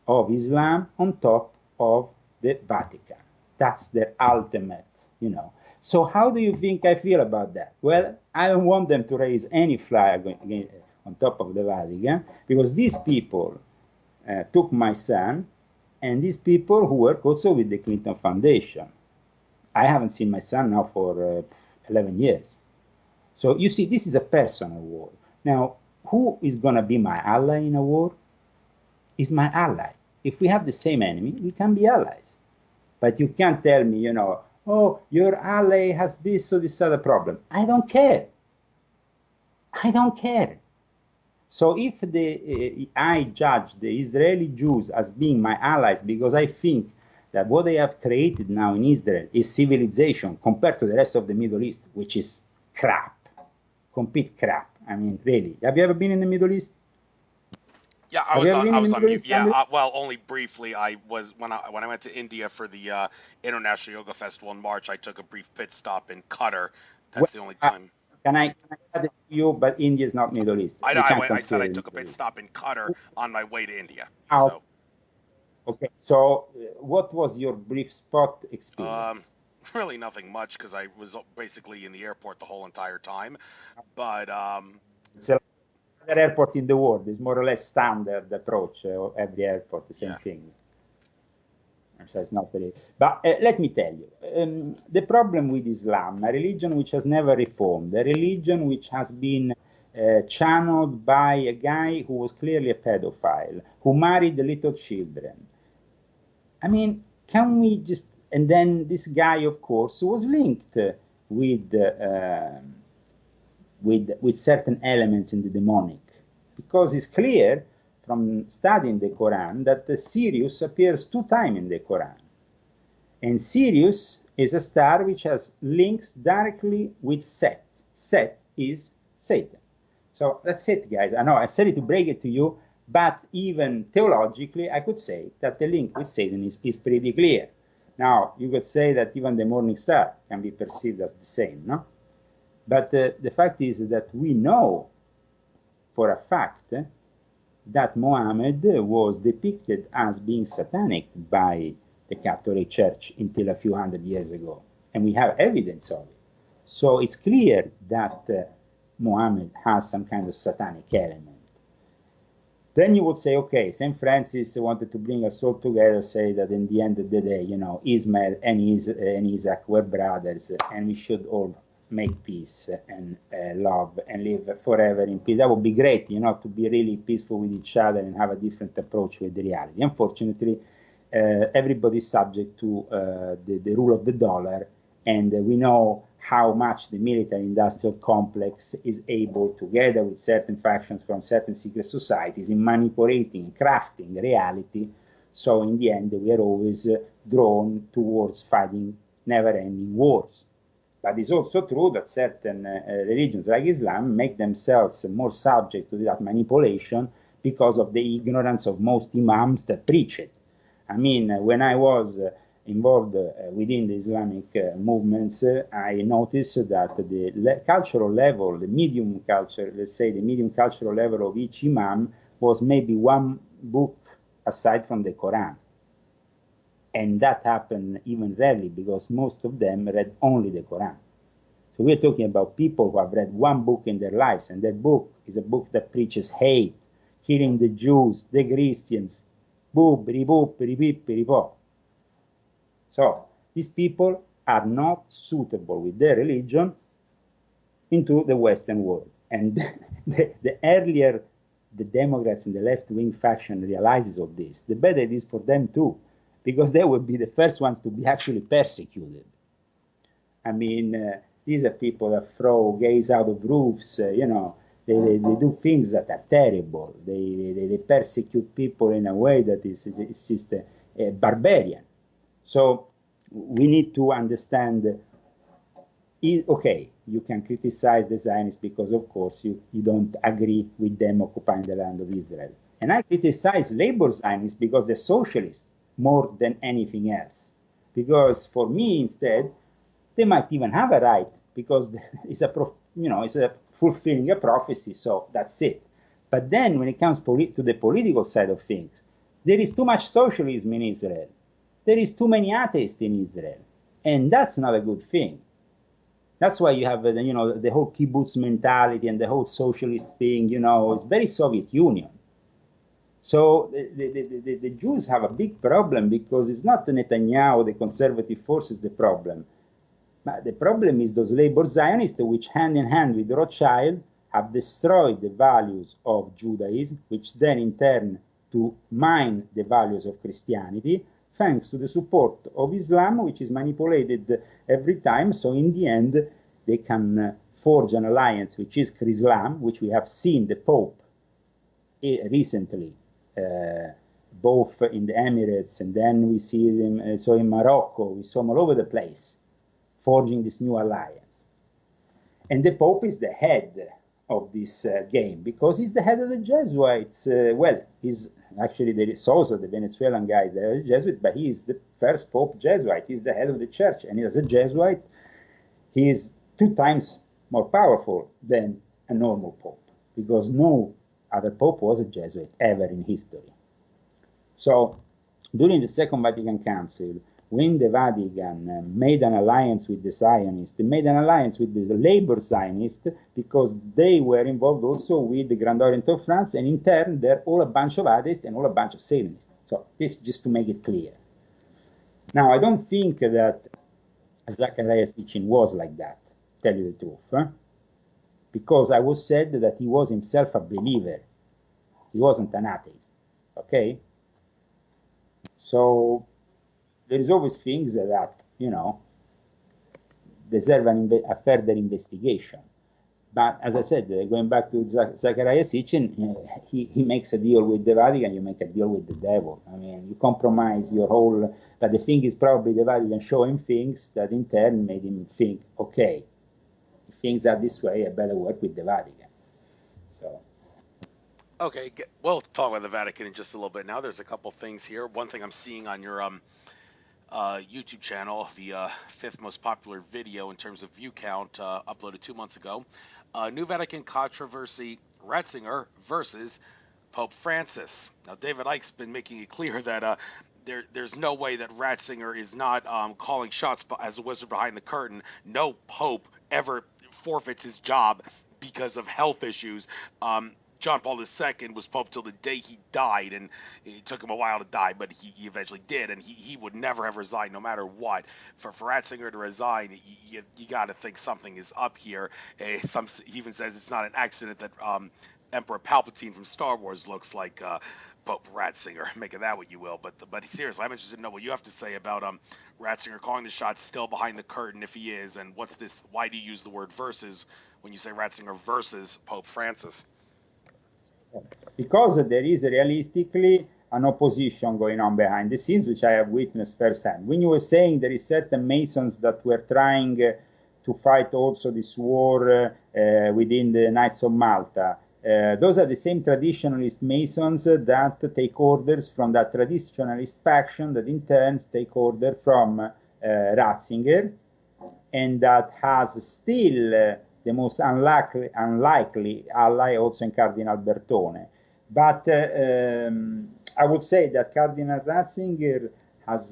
S2: of Islam on top of the Vatican. That's their ultimate, you know. So how do you think I feel about that? Well, I don't want them to raise any flag on top of the Vatican, because these people took my son, and these people who work also with the Clinton Foundation. I haven't seen my son now for 11 years. So you see, this is a personal war. Now, who is going to be my ally in a war? Is my ally. If we have the same enemy, we can be allies. But you can't tell me, you know, oh, your ally has this or this other problem. I don't care. I don't care. So if I judge the Israeli Jews as being my allies because I think that what they have created now in Israel is civilization compared to the rest of the Middle East, which is crap, complete crap. I mean, really. Have you ever been in the Middle East?
S1: Yeah, I was on mute. Yeah, well, only briefly. I was when I went to India for the International Yoga Festival in March. I took a brief pit stop in Qatar. That's the only time.
S2: Can I add it to you? But India is not Middle East.
S1: I said I took a pit stop in Qatar on my way to India. So.
S2: Okay. So, what was your brief spot experience?
S1: Really nothing much, because I was basically in the airport the whole entire time. But
S2: it's another airport in the world. It's more or less standard approach of every airport, the same thing. So it's not very. But let me tell you, the problem with Islam, a religion which has never reformed, a religion which has been channeled by a guy who was clearly a pedophile, who married the little children. I mean, can we just? And then this guy, of course, was linked with certain elements in the demonic, because it's clear from studying the Quran that the Sirius appears 2 times in the Quran. And Sirius is a star which has links directly with Set. Set is Satan. So that's it, guys. I know I said it to break it to you, but even theologically, I could say that the link with Satan is pretty clear. Now, you could say that even the morning star can be perceived as the same, no? But the fact is that we know for a fact that Mohammed was depicted as being satanic by the Catholic Church until a few hundred years ago. And we have evidence of it. So it's clear that Mohammed has some kind of satanic element. Then you would say, okay, St. Francis wanted to bring us all together, say that in the end of the day, you know, Ismail and Isaac were brothers, and we should all make peace and love and live forever in peace. That would be great, you know, to be really peaceful with each other and have a different approach with the reality. Unfortunately, everybody's subject to the rule of the dollar, and we know how much the military-industrial complex is able, together with certain factions from certain secret societies, in manipulating, crafting reality. So in the end, we are always drawn towards fighting never-ending wars. But it's also true that certain religions like Islam make themselves more subject to that manipulation because of the ignorance of most imams that preach it. I mean, when I was involved within the Islamic movements, I noticed that the cultural level, the medium culture, let's say the medium cultural level of each imam was maybe 1 book aside from the Quran. And that happened even rarely, because most of them read only the Quran. So we're talking about people who have read 1 book in their lives, and that book is a book that preaches hate, killing the Jews, the Christians, boop, boop, beep, beep, pop. So these people are not suitable with their religion into the Western world. And the earlier the Democrats and the left-wing faction realizes of this, the better it is for them too, because they will be the first ones to be actually persecuted. I mean, these are people that throw gays out of roofs, you know, they do things that are terrible. They persecute people in a way that is just barbarian. So we need to understand, okay, you can criticize the Zionists because, of course, you don't agree with them occupying the land of Israel. And I criticize labor Zionists because they're socialists more than anything else. Because for me, instead, they might even have a right, because it's a fulfilling a prophecy, so that's it. But then when it comes to the political side of things, there is too much socialism in Israel. There is too many atheists in Israel. And that's not a good thing. That's why you have, the whole kibbutz mentality and the whole socialist thing, it's very Soviet Union. So the Jews have a big problem, because it's not Netanyahu, the conservative forces, the problem. But the problem is those labor Zionists, which hand in hand with Rothschild have destroyed the values of Judaism, which then in turn to mine the values of Christianity, thanks to the support of Islam, which is manipulated every time. So in the end, they can forge an alliance, which is Islam, which we have seen the Pope recently, both in the Emirates, and then we see them, so in Morocco, we saw them all over the place, forging this new alliance. And the Pope is the head of this game, because he's the head of the Jesuits. He's actually, there is also the Venezuelan guy, the Jesuit, but he is the first Pope Jesuit. He's the head of the church, and as a Jesuit, he is 2 times more powerful than a normal Pope, because no other Pope was a Jesuit ever in history. So during the Second Vatican Council, when the Vatican made an alliance with the Zionists, they made an alliance with the labor Zionists, because they were involved also with the Grand Orient of France, and in turn they're all a bunch of atheists and all a bunch of Satanists. So this just to make it clear. Now, I don't think that Zachariah Sitchin was like that, tell you the truth, because I was said that he was himself a believer. He wasn't an atheist, okay? So there is always things that deserve a further investigation. But as I said, going back to Zachariah Sitchin, he makes a deal with the Vatican, you make a deal with the devil. I mean, you compromise your whole, but the thing is probably the Vatican showing things that in turn made him think, okay, if things are this way, I better work with the Vatican. So.
S1: Okay, we'll talk about the Vatican in just a little bit now. There's a couple things here. One thing I'm seeing on your YouTube channel, the 5th most popular video in terms of view count, uploaded 2 months ago. New Vatican controversy, Ratzinger versus Pope Francis. Now, David Icke's been making it clear that there's no way that Ratzinger is not calling shots as a wizard behind the curtain. No Pope ever forfeits his job because of health issues. John Paul II was Pope till the day he died, and it took him a while to die, but he eventually did, and he would never have resigned no matter what. For Ratzinger to resign, you got to think something is up here. He even says it's not an accident that Emperor Palpatine from Star Wars looks like Pope Ratzinger. Make of that what you will, but seriously, I'm interested to know what you have to say about Ratzinger calling the shots still behind the curtain, if he is, and what's this? Why do you use the word versus when you say Ratzinger versus Pope Francis?
S2: Because there is realistically an opposition going on behind the scenes, which I have witnessed firsthand. When you were saying there is certain Masons that were trying to fight also this war within the Knights of Malta, those are the same traditionalist Masons that take orders from that traditionalist faction that in turn take order from Ratzinger, and that has still the most unlikely ally also in Cardinal Bertone. But I would say that Cardinal Ratzinger has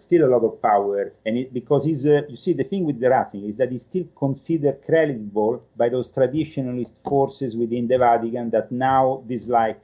S2: still a lot of power, and because he's, you see, the thing with the Ratzinger is that he's still considered credible by those traditionalist forces within the Vatican that now dislike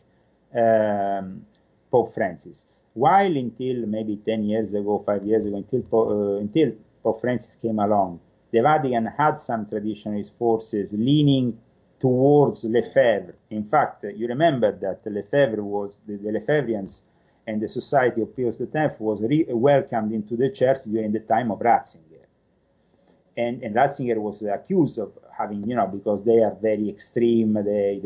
S2: Pope Francis. While until maybe 10 years ago, 5 years ago, until Pope Francis came along, the Vatican had some traditionalist forces leaning towards Lefebvre. In fact, you remember that Lefebvre was, the Lefebvrians and the Society of Pius X was welcomed into the church during the time of Ratzinger. And Ratzinger was accused of having, because they are very extreme, they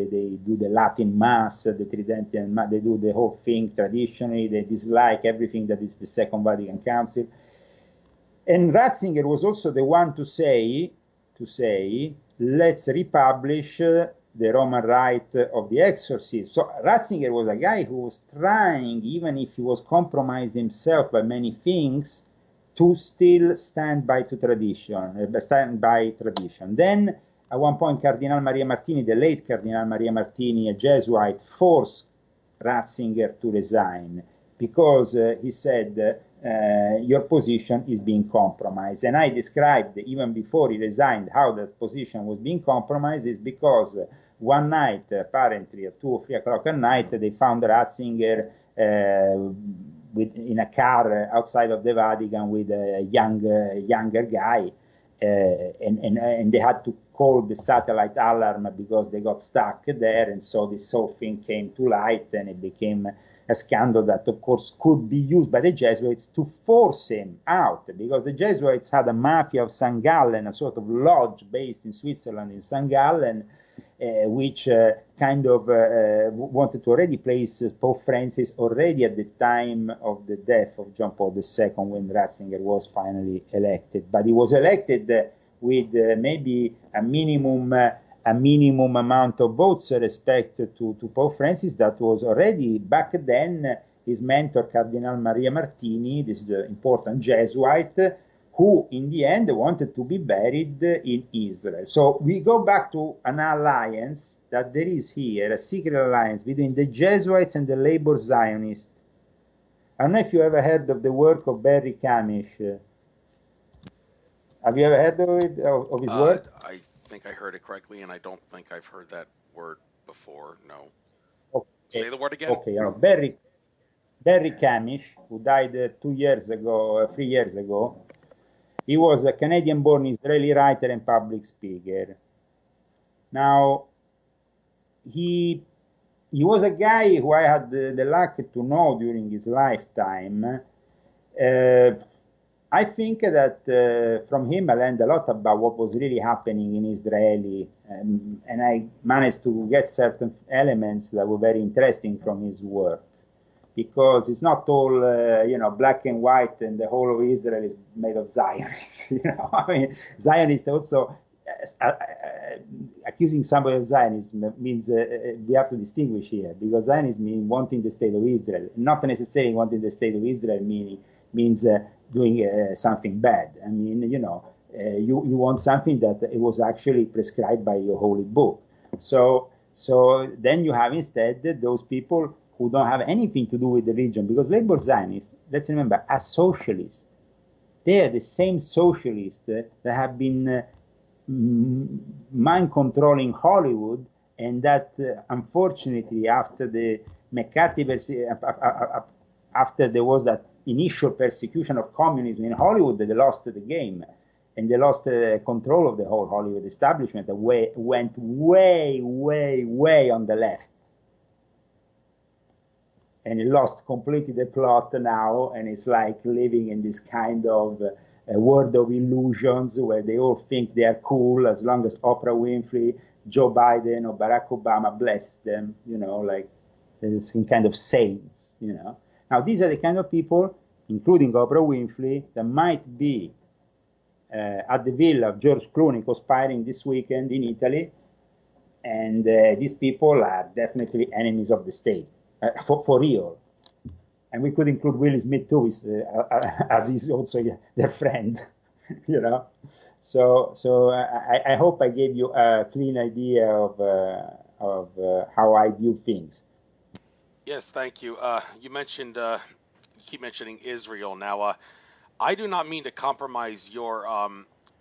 S2: do the Latin Mass, the Tridentian Mass, they do the whole thing traditionally, they dislike everything that is the Second Vatican Council. And Ratzinger was also the one to say, let's republish the Roman rite of the exorcism. So Ratzinger was a guy who was trying, even if he was compromised himself by many things, to still stand by tradition. Then, at one point, Cardinal Maria Martini, the late Cardinal Maria Martini, a Jesuit, forced Ratzinger to resign because he said, your position is being compromised. And I described, even before he resigned, how that position was being compromised is because one night, apparently at 2 or 3 o'clock at night, they found Ratzinger in a car outside of the Vatican with a younger guy, and they had to call the satellite alarm because they got stuck there, and so this whole thing came to light, and it became a scandal that, of course, could be used by the Jesuits to force him out, because the Jesuits had a mafia of St. Gallen, a sort of lodge based in Switzerland in St. Gallen, which kind of wanted to already place Pope Francis already at the time of the death of John Paul II, when Ratzinger was finally elected. But he was elected with maybe a minimum amount of votes respect to Pope Francis that was already back then his mentor, Cardinal Maria Martini, this is the important Jesuit, who in the end wanted to be buried in Israel. So we go back to an alliance that there is here, a secret alliance between the Jesuits and the labor Zionists. I don't know if you ever heard of the work of Barry Camish. Have you ever heard of it, of his work?
S1: I think I heard it correctly, and I don't think I've heard that word before, no.
S2: Okay.
S1: Say the word again.
S2: Okay, Barry Camish, who died 3 years ago, he was a Canadian-born Israeli writer and public speaker. Now, he was a guy who I had the luck to know during his lifetime. I think that from him I learned a lot about what was really happening in Israel, and I managed to get certain elements that were very interesting from his work, because it's not all black and white and the whole of Israel is made of Zionists. I mean, Zionists also accusing somebody of Zionism means we have to distinguish here, because Zionism means wanting the state of Israel, not necessarily wanting the state of Israel means doing something bad. I mean, you want something that it was actually prescribed by your holy book. So then you have instead those people who don't have anything to do with the religion, because labor Zionists, let's remember, are socialists. They are the same socialists that have been mind controlling Hollywood, and that unfortunately after the McCarthy after there was that initial persecution of communism in Hollywood, they lost the game, and they lost control of the whole Hollywood establishment that went way on the left. And it lost completely the plot now, and it's like living in this kind of a world of illusions where they all think they are cool as long as Oprah Winfrey, Joe Biden, or Barack Obama bless them, like some kind of saints, Now, these are the kind of people, including Oprah Winfrey, that might be at the villa of George Clooney conspiring this weekend in Italy, and these people are definitely enemies of the state. For real. And we could include Will Smith too, as he's also their friend, So I hope I gave you a clean idea of how I view things.
S1: Yes, thank you. You mentioned, you keep mentioning Israel. Now, I do not mean to compromise your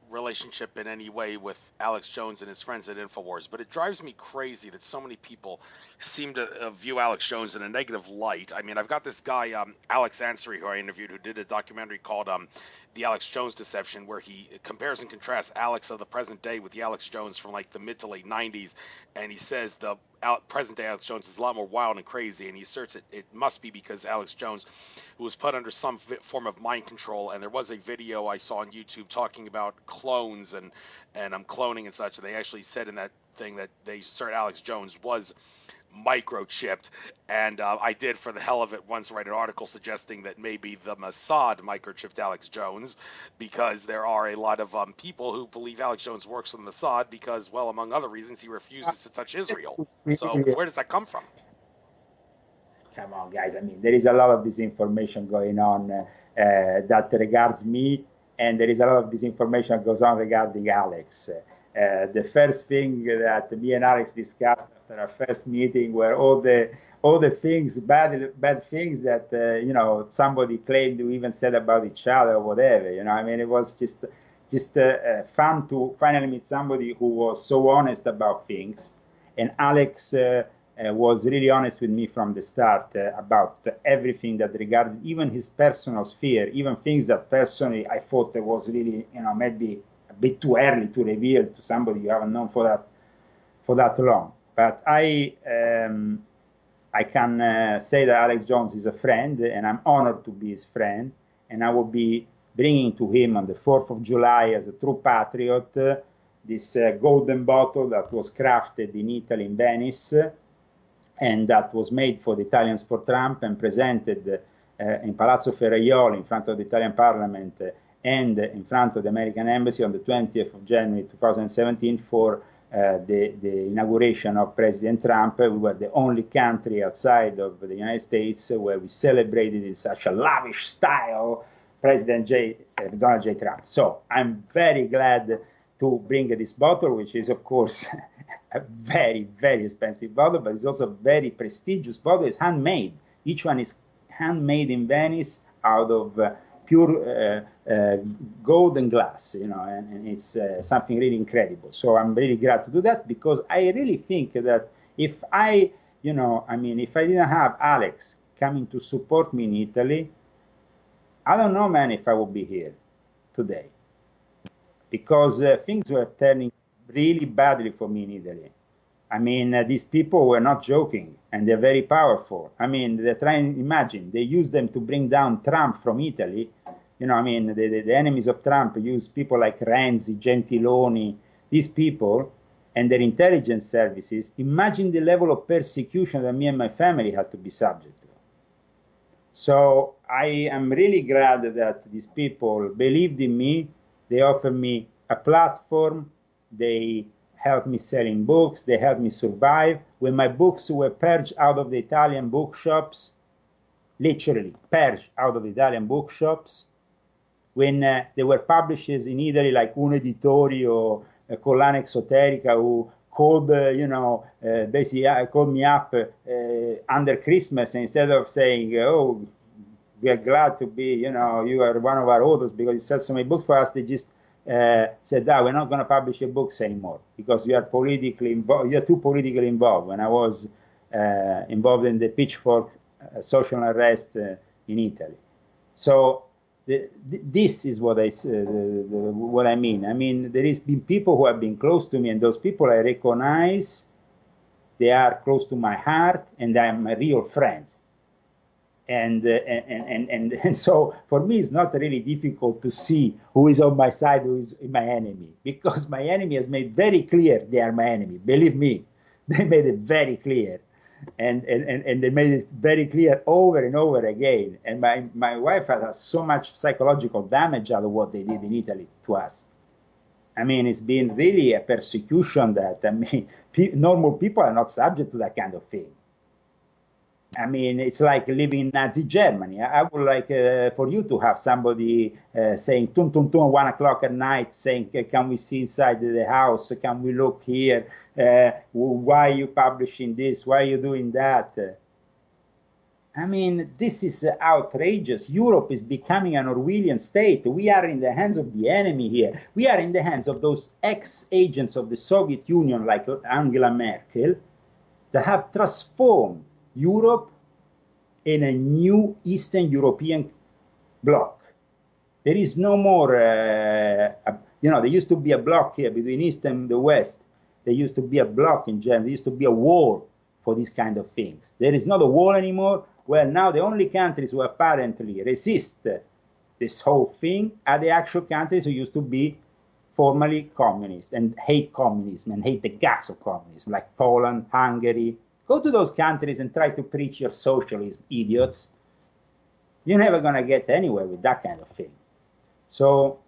S1: relationship in any way with Alex Jones and his friends at InfoWars, but it drives me crazy that so many people seem to view Alex Jones in a negative light. I mean, I've got this guy, Alex Ansary, who I interviewed, who did a documentary called The Alex Jones Deception, where he compares and contrasts Alex of the present day with the Alex Jones from like the mid to late 90s, and he says the present day Alex Jones is a lot more wild and crazy, and he asserts it must be because Alex Jones, who was put under some form of mind control, and there was a video I saw on YouTube talking about clones and cloning and such, and they actually said in that thing that they assert Alex Jones was microchipped, and I did, for the hell of it, once write an article suggesting that maybe the Mossad microchipped Alex Jones, because there are a lot of people who believe Alex Jones works for the Mossad because, well, among other reasons, he refuses to touch Israel. So where does that come from?
S2: Come on, guys. I mean, there is a lot of disinformation going on. that regards me, and there is a lot of disinformation that goes on regarding Alex. The first thing that me and Alex discussed after our first meeting were all the things, bad things that you know, somebody claimed we even said about each other or whatever. You know, I mean, it was just fun to finally meet somebody who was so honest about things. And Alex was really honest with me from the start about everything that regarded even his personal sphere, even things that personally I thought it was really, you know, maybe a bit too early to reveal to somebody you haven't known for that long. But I can say that Alex Jones is a friend, and I'm honored to be his friend. And I will be bringing to him on the 4th of July, as a true patriot, this golden bottle that was crafted in Italy, in Venice, and that was made for the Italians for Trump and presented in Palazzo Ferraioli in front of the Italian Parliament and in front of the American Embassy on the 20th of January 2017 for the inauguration of President Trump. We were the only country outside of the United States where we celebrated in such a lavish style President Donald J. Trump. So I'm very glad to bring this bottle, which is, of course, a very, very expensive bottle, but it's also a very prestigious bottle. It's handmade. Each one is handmade in Venice out of pure gold and glass, you know, and it's something really incredible. So I'm really glad to do that, because I really think that if I, you know, I mean, if I didn't have Alex coming to support me in Italy, I don't know, man, if I would be here today, because things were turning really badly for me in Italy. I mean, these people were not joking, and they're very powerful. I mean, they're trying, imagine, they use them to bring down Trump from Italy. You know, I mean, the enemies of Trump use people like Renzi, Gentiloni, these people, and their intelligence services. Imagine the level of persecution that me and my family had to be subject to. So I am really glad that these people believed in me. They offered me a platform. They helped me selling books. They helped me survive. When my books were purged out of the Italian bookshops, literally purged out of the Italian bookshops, when there were publishers in Italy like Un Editorio, Collana Exoterica, who called, you know, basically called me up under Christmas, and instead of saying, oh, we are glad to be, you know, you are one of our authors because you sell so many books for us, they just said, we're not going to publish your books anymore because you are politically involved. You're too politically involved. When I was involved in the Pitchfork social unrest in Italy. So this is what what I mean. I mean, there has been people who have been close to me, and those people I recognize, they are close to my heart, and I am my real friends. And so for me, it's not really difficult to see who is on my side, who is my enemy, because my enemy has made very clear they are my enemy. Believe me, they made it very clear. And they made it very clear over and over again. And my wife had so much psychological damage out of what they did in Italy to us. I mean, it's been really a persecution that, I mean, normal people are not subject to that kind of thing. I mean, it's like living in Nazi Germany. I would like for you to have somebody saying, tum, tum, tum, 1 o'clock at night, saying, can we see inside the house? Can we look here? Why are you publishing this? Why are you doing that? I mean, this is outrageous. Europe is becoming an Orwellian state. We are in the hands of the enemy here. We are in the hands of those ex-agents of the Soviet Union, like Angela Merkel, that have transformed Europe in a new Eastern European bloc. There is no more, you know, there used to be a bloc here between East and the West. There used to be a bloc in Germany. There used to be a wall for these kind of things. There is not a wall anymore. Well, now the only countries who apparently resist this whole thing are the actual countries who used to be formerly communist and hate communism and hate the guts of communism, like Poland, Hungary. Go to those countries and try to preach your socialism, idiots. You're never going to get anywhere with that kind of thing. So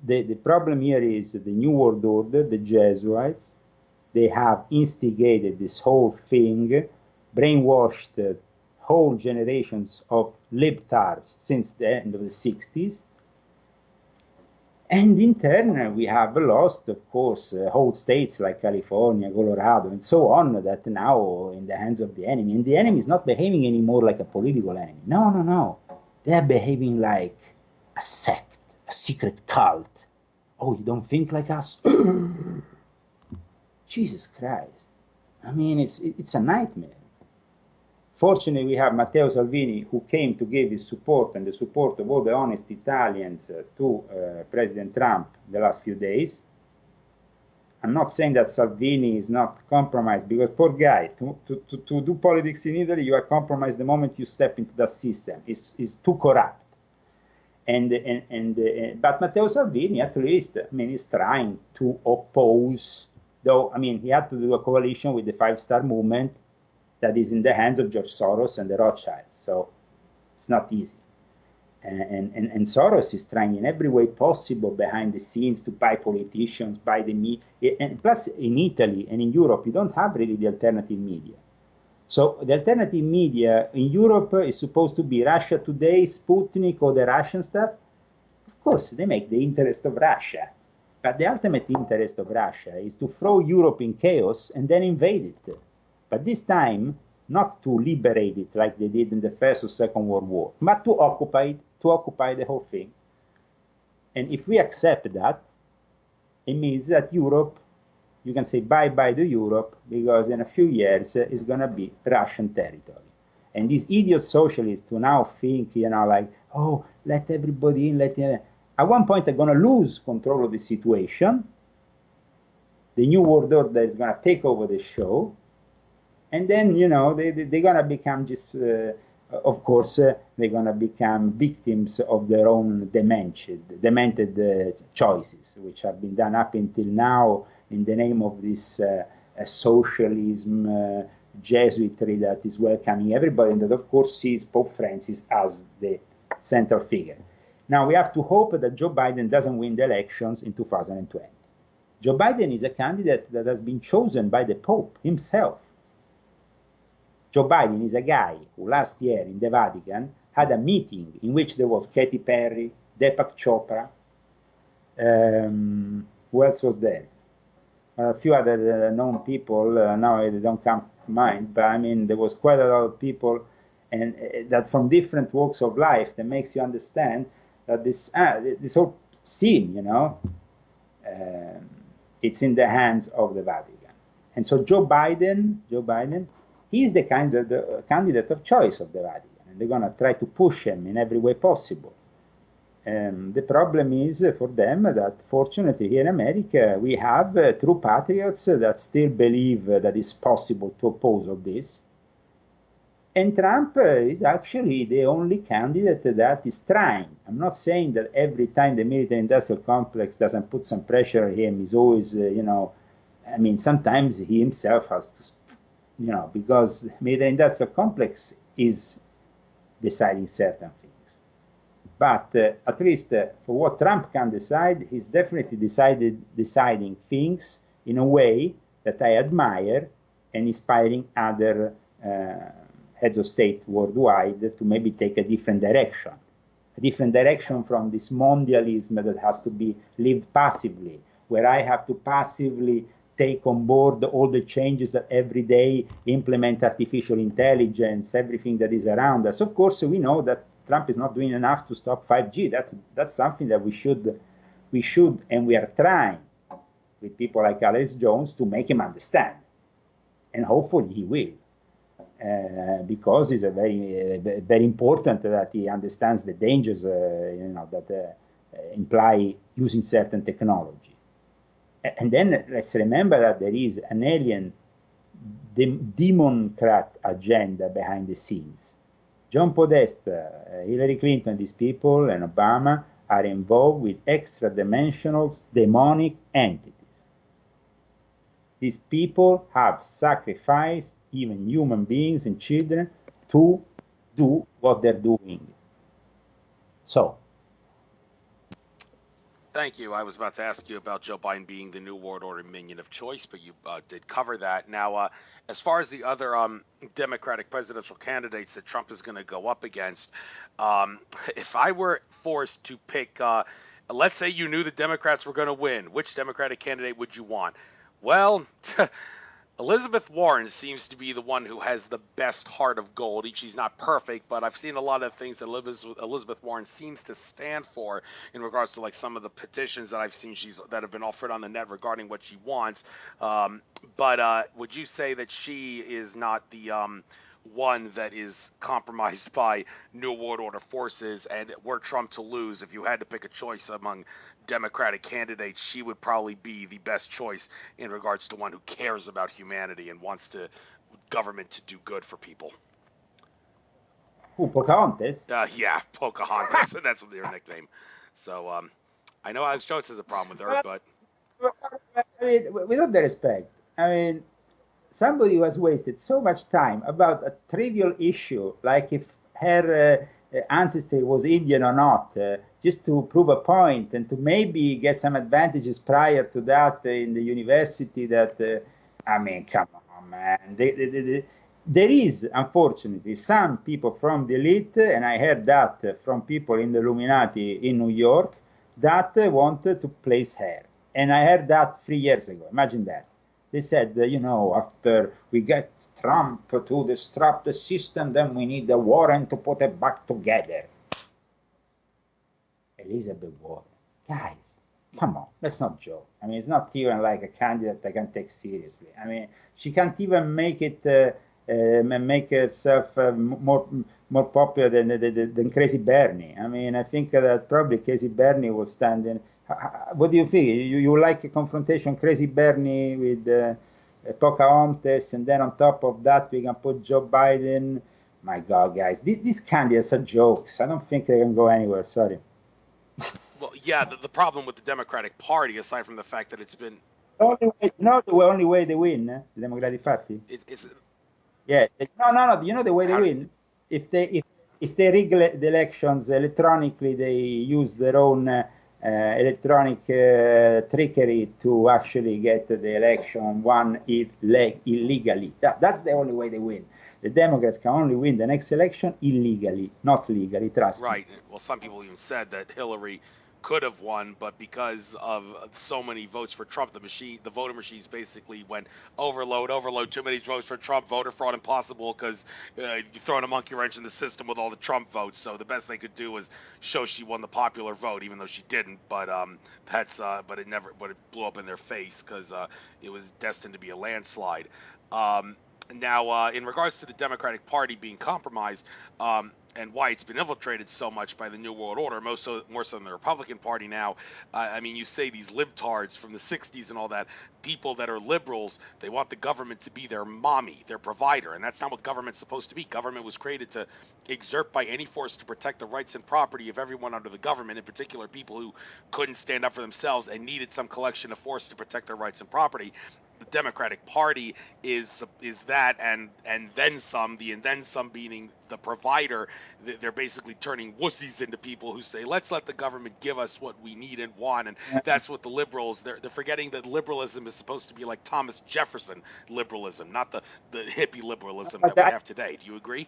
S2: the problem here is the New World Order, the Jesuits. They have instigated this whole thing, brainwashed whole generations of libtards since the end of the 60s. And in turn, we have lost, of course, whole states like California, Colorado, and so on, that now in the hands of the enemy. And the enemy is not behaving anymore like a political enemy. No, no, no. They are behaving like a sect, a secret cult. Oh, you don't think like us? Jesus Christ. I mean, it's a nightmare. Fortunately, we have Matteo Salvini, who came to give his support and the support of all the honest Italians to President Trump the last few days. I'm not saying that Salvini is not compromised, because poor guy, to do politics in Italy, you are compromised the moment you step into that system. It's too corrupt. But Matteo Salvini, at least, I mean, is trying to oppose, though, I mean, he had to do a coalition with the Five Star Movement that is in the hands of George Soros and the Rothschilds, so it's not easy. And Soros is trying in every way possible behind the scenes to buy politicians, buy the media. And plus, in Italy and in Europe, you don't have really the alternative media. So the alternative media in Europe is supposed to be Russia Today, Sputnik, or the Russian stuff. Of course, they make the interest of Russia. But the ultimate interest of Russia is to throw Europe in chaos and then invade it. But this time, not to liberate it like they did in the First or Second World War, but to occupy the whole thing. And if we accept that, it means that Europe, you can say bye-bye to Europe, because in a few years it's going to be Russian territory. And these idiot socialists who now think, you know, like, oh, let everybody in, at one point they're going to lose control of the situation. The New World Order is going to take over the show. And then, you know, they're going to become just, of course, they're going to become victims of their own demented choices, which have been done up until now in the name of this socialism, Jesuitry that is welcoming everybody, and that, of course, sees Pope Francis as the central figure. Now, we have to hope that Joe Biden doesn't win the elections in 2020. Joe Biden is a candidate that has been chosen by the Pope himself. Joe Biden is a guy who last year in the Vatican had a meeting in which there was Katy Perry, Deepak Chopra, who else was there? A few other known people, now they don't come to mind, but I mean, there was quite a lot of people, and that from different walks of life, that makes you understand that this whole scene, you know, it's in the hands of the Vatican. And so Joe Biden, he's the candidate of choice of the Vatican, and they're going to try to push him in every way possible. The problem is for them that, fortunately, here in America, we have true patriots that still believe that it's possible to oppose all this. And Trump is actually the only candidate that is trying. I'm not saying that every time the military-industrial complex doesn't put some pressure on him, he's always, you know, I mean, sometimes he himself has to, you know, because the military-industrial complex is deciding certain things. But at least for what Trump can decide, he's definitely deciding things in a way that I admire, and inspiring other heads of state worldwide to maybe take a different direction from this mondialism that has to be lived passively, where I have to passively take on board all the changes that every day implement artificial intelligence, everything that is around us. Of course, we know that Trump is not doing enough to stop 5G. That's something that we should, and we are trying with people like Alex Jones to make him understand, and hopefully he will, because it's a very important that he understands the dangers, you know, that imply using certain technology. And then let's remember that there is an alien Democrat agenda behind the scenes. John Podesta, Hillary Clinton, these people, and Obama are involved with extra-dimensional demonic entities. These people have sacrificed even human beings and children to do what they're doing. So,
S1: Thank you. I was about to ask you about Joe Biden being the New World Order minion of choice, but you did cover that. Now, as far as the other Democratic presidential candidates that Trump is going to go up against, if I were forced to pick, let's say you knew the Democrats were going to win, which Democratic candidate would you want? Well, Elizabeth Warren seems to be the one who has the best heart of gold. She's not perfect, but I've seen a lot of things that Elizabeth Warren seems to stand for in regards to like some of the petitions that I've seen that have been offered on the net regarding what she wants. But would you say that she is not the one that is compromised by New World Order forces, and were Trump to lose, if you had to pick a choice among Democratic candidates, she would probably be the best choice in regards to one who cares about humanity and wants government to do good for people?
S2: Who, Pocahontas?
S1: Yeah, Pocahontas. That's their nickname. So I know Alex Jones has a problem with her, but
S2: I mean, with all the respect, I mean, somebody who has wasted so much time about a trivial issue, like if her ancestry was Indian or not, just to prove a point and to maybe get some advantages prior to that in the university that, I mean, come on, man. There is, unfortunately, some people from the elite, and I heard that from people in the Illuminati in New York, that wanted to place her. And I heard that 3 years ago. Imagine that. They said, you know, after we get Trump to disrupt the system, then we need a Warren to put it back together. Elizabeth Warren. Guys, come on, let's not joke. I mean, it's not even like a candidate I can take seriously. I mean, she can't even make herself more popular than Crazy Bernie. I mean, I think that probably Crazy Bernie was standing. What do you think? You like a confrontation, Crazy Bernie with Pocahontas, and then on top of that we can put Joe Biden? My God, guys, these candidates are jokes. I don't think they can go anywhere. Sorry.
S1: Well, yeah, the problem with the Democratic Party, aside from the fact that it's been
S2: the only way they win, the Democratic Party. Yeah, no. You know the way they win? If they rig the elections electronically, they use their own electronic trickery to actually get the election won illegally. That's the only way they win. The Democrats can only win the next election illegally, not legally, trust me.
S1: Right. Well, some people even said that Hillary could have won, but because of so many votes for Trump, the voter machines basically went overload, too many votes for Trump, voter fraud impossible, because you're throwing a monkey wrench in the system with all the Trump votes. So the best they could do was show she won the popular vote, even though she didn't. But but it blew up in their face because it was destined to be a landslide. Now, in regards to the Democratic Party being compromised, and why it's been infiltrated so much by the New World Order, more so than the Republican Party now. I mean, you say these libtards from the 60s and all that, people that are liberals, they want the government to be their mommy, their provider, and that's not what government's supposed to be. Government was created to exert by any force to protect the rights and property of everyone under the government, in particular people who couldn't stand up for themselves and needed some collection of force to protect their rights and property. The Democratic Party is that and then some, being the provider. They're basically turning wussies into people who say, let's let the government give us what we need and want, and that's what the liberals, they're forgetting that liberalism is supposed to be like Thomas Jefferson liberalism, not the hippie liberalism that we have today. Do you agree?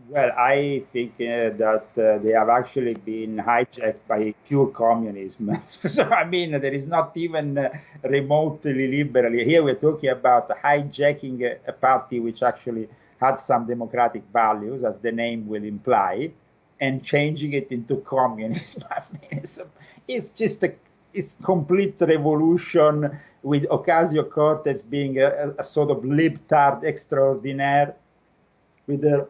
S2: Well, I think that they have actually been hijacked by pure communism. So, I mean, there is not even remotely liberal. Here we're talking about hijacking a party which actually had some democratic values, as the name will imply, and changing it into communism. I mean, it's just it's complete revolution, with Ocasio-Cortez being a sort of libtard extraordinaire. With their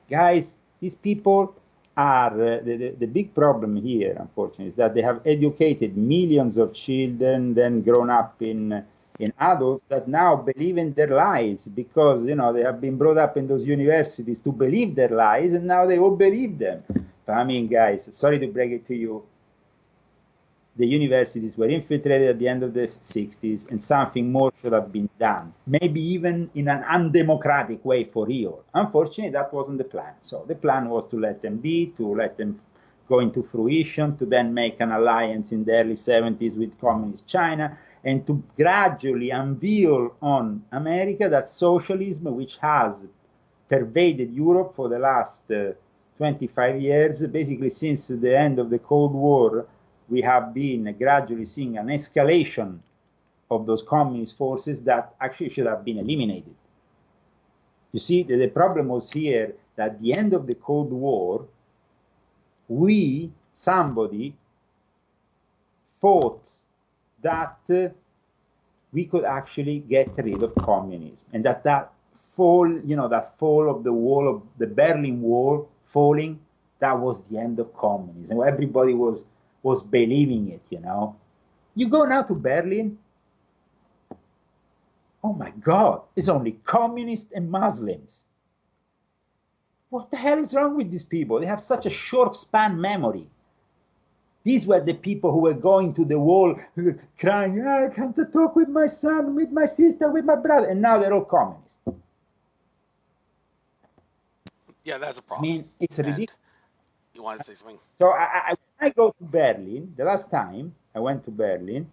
S2: guys, these people are the big problem here, unfortunately, is that they have educated millions of children, then grown up in adults that now believe in their lies, because they have been brought up in those universities to believe their lies, and now they all believe them. But I mean, guys, sorry to break it to you, the universities were infiltrated at the end of the 60s, and something more should have been done. Maybe even in an undemocratic way for real. Unfortunately, that wasn't the plan. So the plan was to let them be, to let them go into fruition, to then make an alliance in the early 70s with communist China, and to gradually unveil on America that socialism, which has pervaded Europe for the last 25 years, basically since the end of the Cold War, we have been gradually seeing an escalation of those communist forces that actually should have been eliminated. You see, the problem was here that at the end of the Cold War, somebody thought that we could actually get rid of communism, and that fall of the wall, of the Berlin Wall falling, that was the end of communism. Everybody was believing it, you know. You go now to Berlin, oh my God, it's only communists and Muslims. What the hell is wrong with these people? They have such a short span memory. These were the people who were going to the wall crying, I can't talk with my son, with my sister, with my brother, and now they're all communists.
S1: Yeah, that's a problem.
S2: I mean, it's ridiculous.
S1: You want to say something?
S2: So I go to Berlin, the last time I went to Berlin,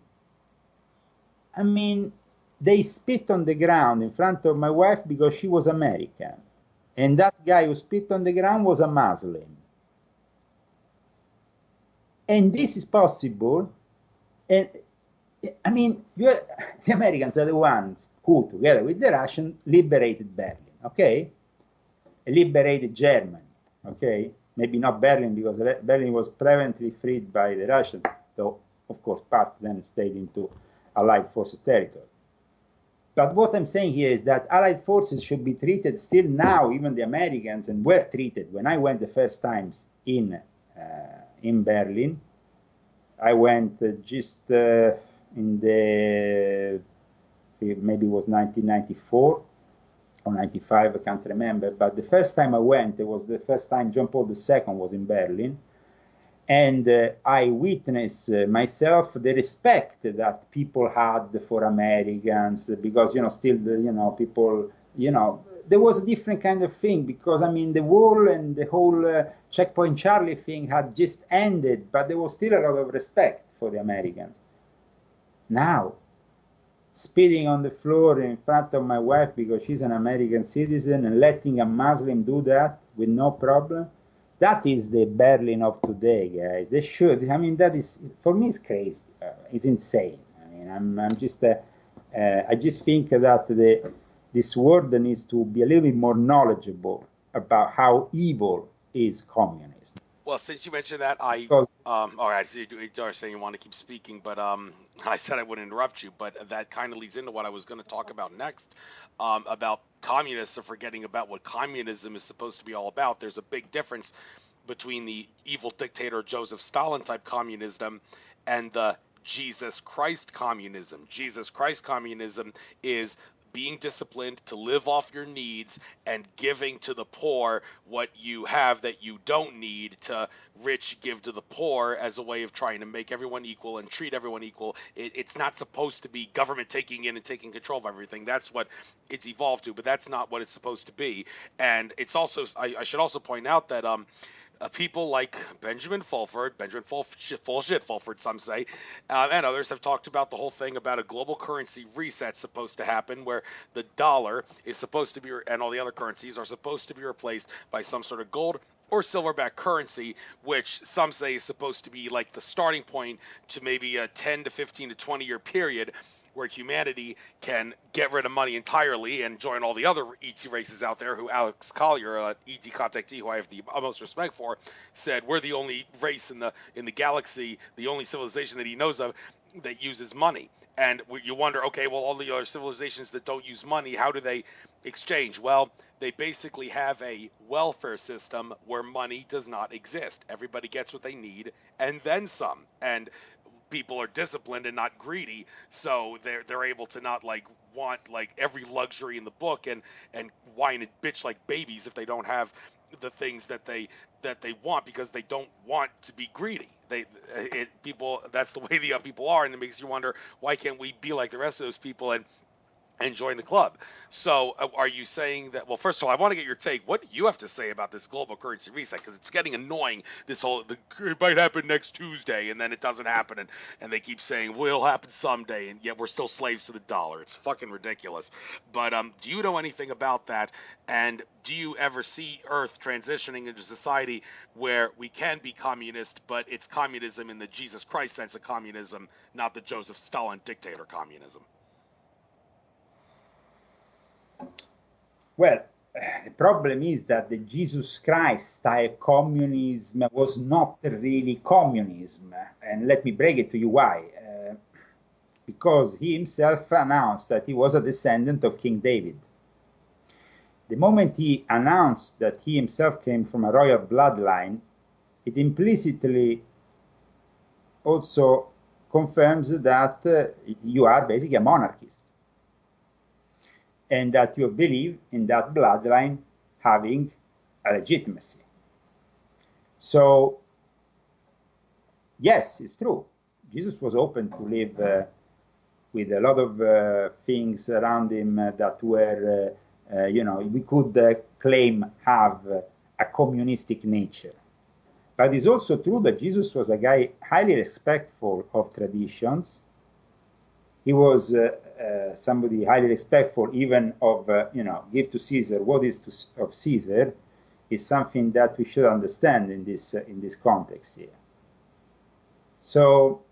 S2: I mean, they spit on the ground in front of my wife because she was American. And that guy who spit on the ground was a Muslim. And this is possible. And I mean, the Americans are the ones who, together with the Russians, liberated Berlin, okay? Liberated Germany, okay? Maybe not Berlin, because Berlin was preventively freed by the Russians, though, of course, part then stayed into Allied forces territory. But what I'm saying here is that Allied forces should be treated still now, even the Americans, and were treated. When I went the first times in Berlin, I went just in the, maybe it was 1994 or 95, I can't remember. But the first time I went, it was the first time John Paul II was in Berlin. And I witnessed myself the respect that people had for Americans, because, you know, still, people, there was a different kind of thing, because, I mean, the wall and the whole Checkpoint Charlie thing had just ended, but there was still a lot of respect for the Americans. Now, spitting on the floor in front of my wife because she's an American citizen and letting a Muslim do that with no problem, that is the Berlin of today, guys. They should. I mean, that is, for me, it's crazy. It's insane. I mean, I'm just. I just think that this world needs to be a little bit more knowledgeable about how evil is communism.
S1: Well, since you mentioned that, all right, so you are saying you want to keep speaking, but I said I wouldn't interrupt you, but that kind of leads into what I was going to talk about next, about communists, or forgetting about what communism is supposed to be all about. There's a big difference between the evil dictator Joseph Stalin type communism and the Jesus Christ communism. Jesus Christ communism is being disciplined to live off your needs and giving to the poor what you have that you don't need, to rich give to the poor, as a way of trying to make everyone equal and treat everyone equal. It's not supposed to be government taking in and taking control of everything. That's what it's evolved to, but that's not what it's supposed to be. And it's also, I should also point out that people like Benjamin Fulford, Fulford, some say, and others have talked about the whole thing about a global currency reset supposed to happen, where the dollar is supposed to be, and all the other currencies are supposed to be replaced by some sort of gold or silverback currency, which some say is supposed to be like the starting point to maybe a 10 to 15 to 20 year period where humanity can get rid of money entirely and join all the other ET races out there, who Alex Collier, ET contactee, who I have the utmost respect for, said we're the only race in the galaxy, the only civilization that he knows of that uses money. And you wonder, okay, well, all the other civilizations that don't use money, how do they exchange? Well, they basically have a welfare system where money does not exist. Everybody gets what they need and then some. And people are disciplined and not greedy, so they're able to not want every luxury in the book and whine and bitch like babies if they don't have the things that they want, because they don't want to be greedy. That's the way the young people are, and it makes you wonder, why can't we be like the rest of those people and and join the club. So are you saying that, well, first of all, I want to get your take. What do you have to say about this global currency reset? Because it's getting annoying, this whole, it might happen next Tuesday, and then it doesn't happen, and they keep saying, well, it'll happen someday, and yet we're still slaves to the dollar. It's fucking ridiculous. But do you know anything about that? And do you ever see Earth transitioning into society where we can be communist, but it's communism in the Jesus Christ sense of communism, not the Joseph Stalin dictator communism?
S2: Well, the problem is that the Jesus Christ style communism was not really communism. And let me break it to you why. Because he himself announced that he was a descendant of King David. The moment he announced that he himself came from a royal bloodline, it implicitly also confirms that you are basically a monarchist, and that you believe in that bloodline having a legitimacy. So, yes, it's true. Jesus was open to live with a lot of things around him that were, we could claim have a communistic nature. But it's also true that Jesus was a guy highly respectful of traditions. He was somebody highly respectful even of, give to Caesar what is of Caesar, is something that we should understand in this context here. So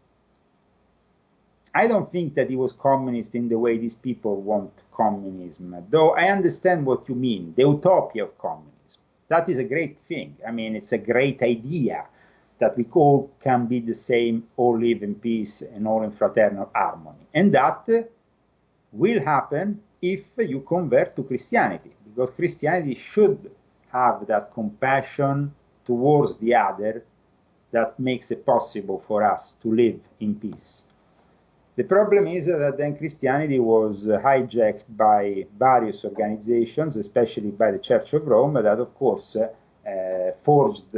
S2: I don't think that he was communist in the way these people want communism, though I understand what you mean, the utopia of communism. That is a great thing. I mean, it's a great idea that we all can be the same, all live in peace and all in fraternal harmony. And that will happen if you convert to Christianity, because Christianity should have that compassion towards the other that makes it possible for us to live in peace. The problem is that then Christianity was hijacked by various organizations, especially by the Church of Rome, that of course forged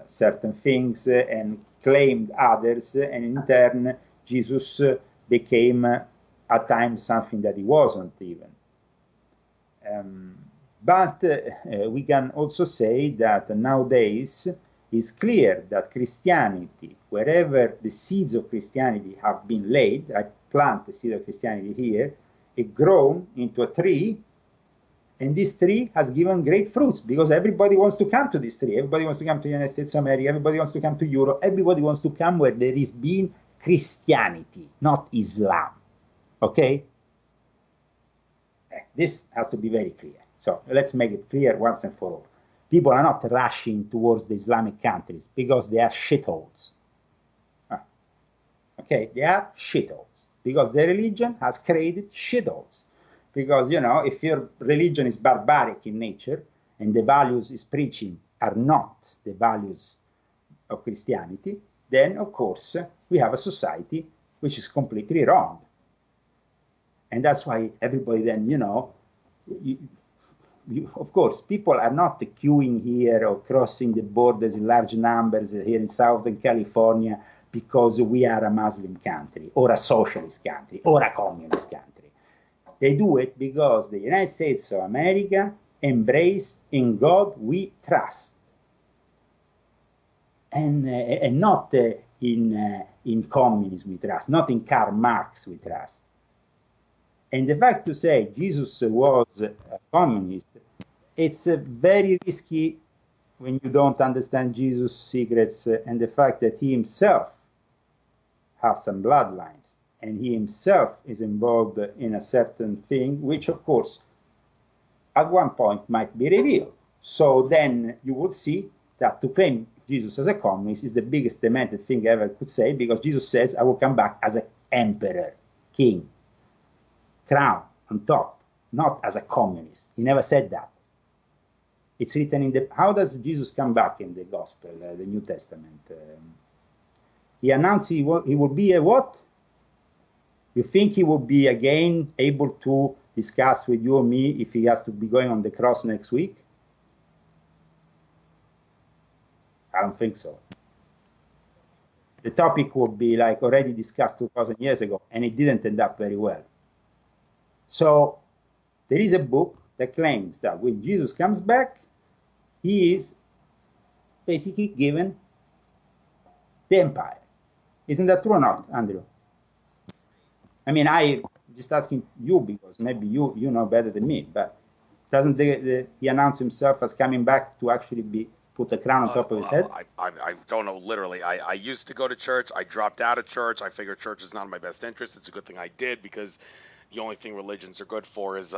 S2: certain things and claimed others, and in turn Jesus became at times something that he wasn't even. But we can also say that nowadays it's clear that Christianity, wherever the seeds of Christianity have been laid, I plant the seed of Christianity here, it grown into a tree, and this tree has given great fruits because everybody wants to come to this tree. Everybody wants to come to the United States of America. Everybody wants to come to Europe. Everybody wants to come where there is been Christianity, not Islam. Okay? This has to be very clear. So let's make it clear once and for all. People are not rushing towards the Islamic countries because they are shitholes. Okay, they are shitholes because their religion has created shitholes. Because, if your religion is barbaric in nature and the values it's preaching are not the values of Christianity, then, of course, we have a society which is completely wrong. And that's why everybody then, of course, people are not queuing here or crossing the borders in large numbers here in Southern California because we are a Muslim country or a socialist country or a communist country. They do it because the United States of America embraced in God we trust. And not in communism we trust, not in Karl Marx we trust. And the fact to say Jesus was a communist, it's very risky when you don't understand Jesus' secrets and the fact that he himself has some bloodlines and he himself is involved in a certain thing, which of course at one point might be revealed. So then you would see that to claim Jesus as a communist is the biggest demented thing I ever could say, because Jesus says, I will come back as an emperor, king, crown on top, not as a communist. He never said that. It's written in the... How does Jesus come back in the Gospel, the New Testament? He announced he will be a what? You think he will be again able to discuss with you or me if he has to be going on the cross next week? I don't think so. The topic would be like already discussed 2,000 years ago, and it didn't end up very well. So there is a book that claims that when Jesus comes back, he is basically given the empire. Isn't that true or not, Andrew? I mean, I just asking you because maybe you know better than me, but doesn't he announce himself as coming back to actually put a crown on top of his head?
S1: I don't know, literally. I used to go to church. I dropped out of church. I figured church is not in my best interest. It's a good thing I did, because the only thing religions are good for is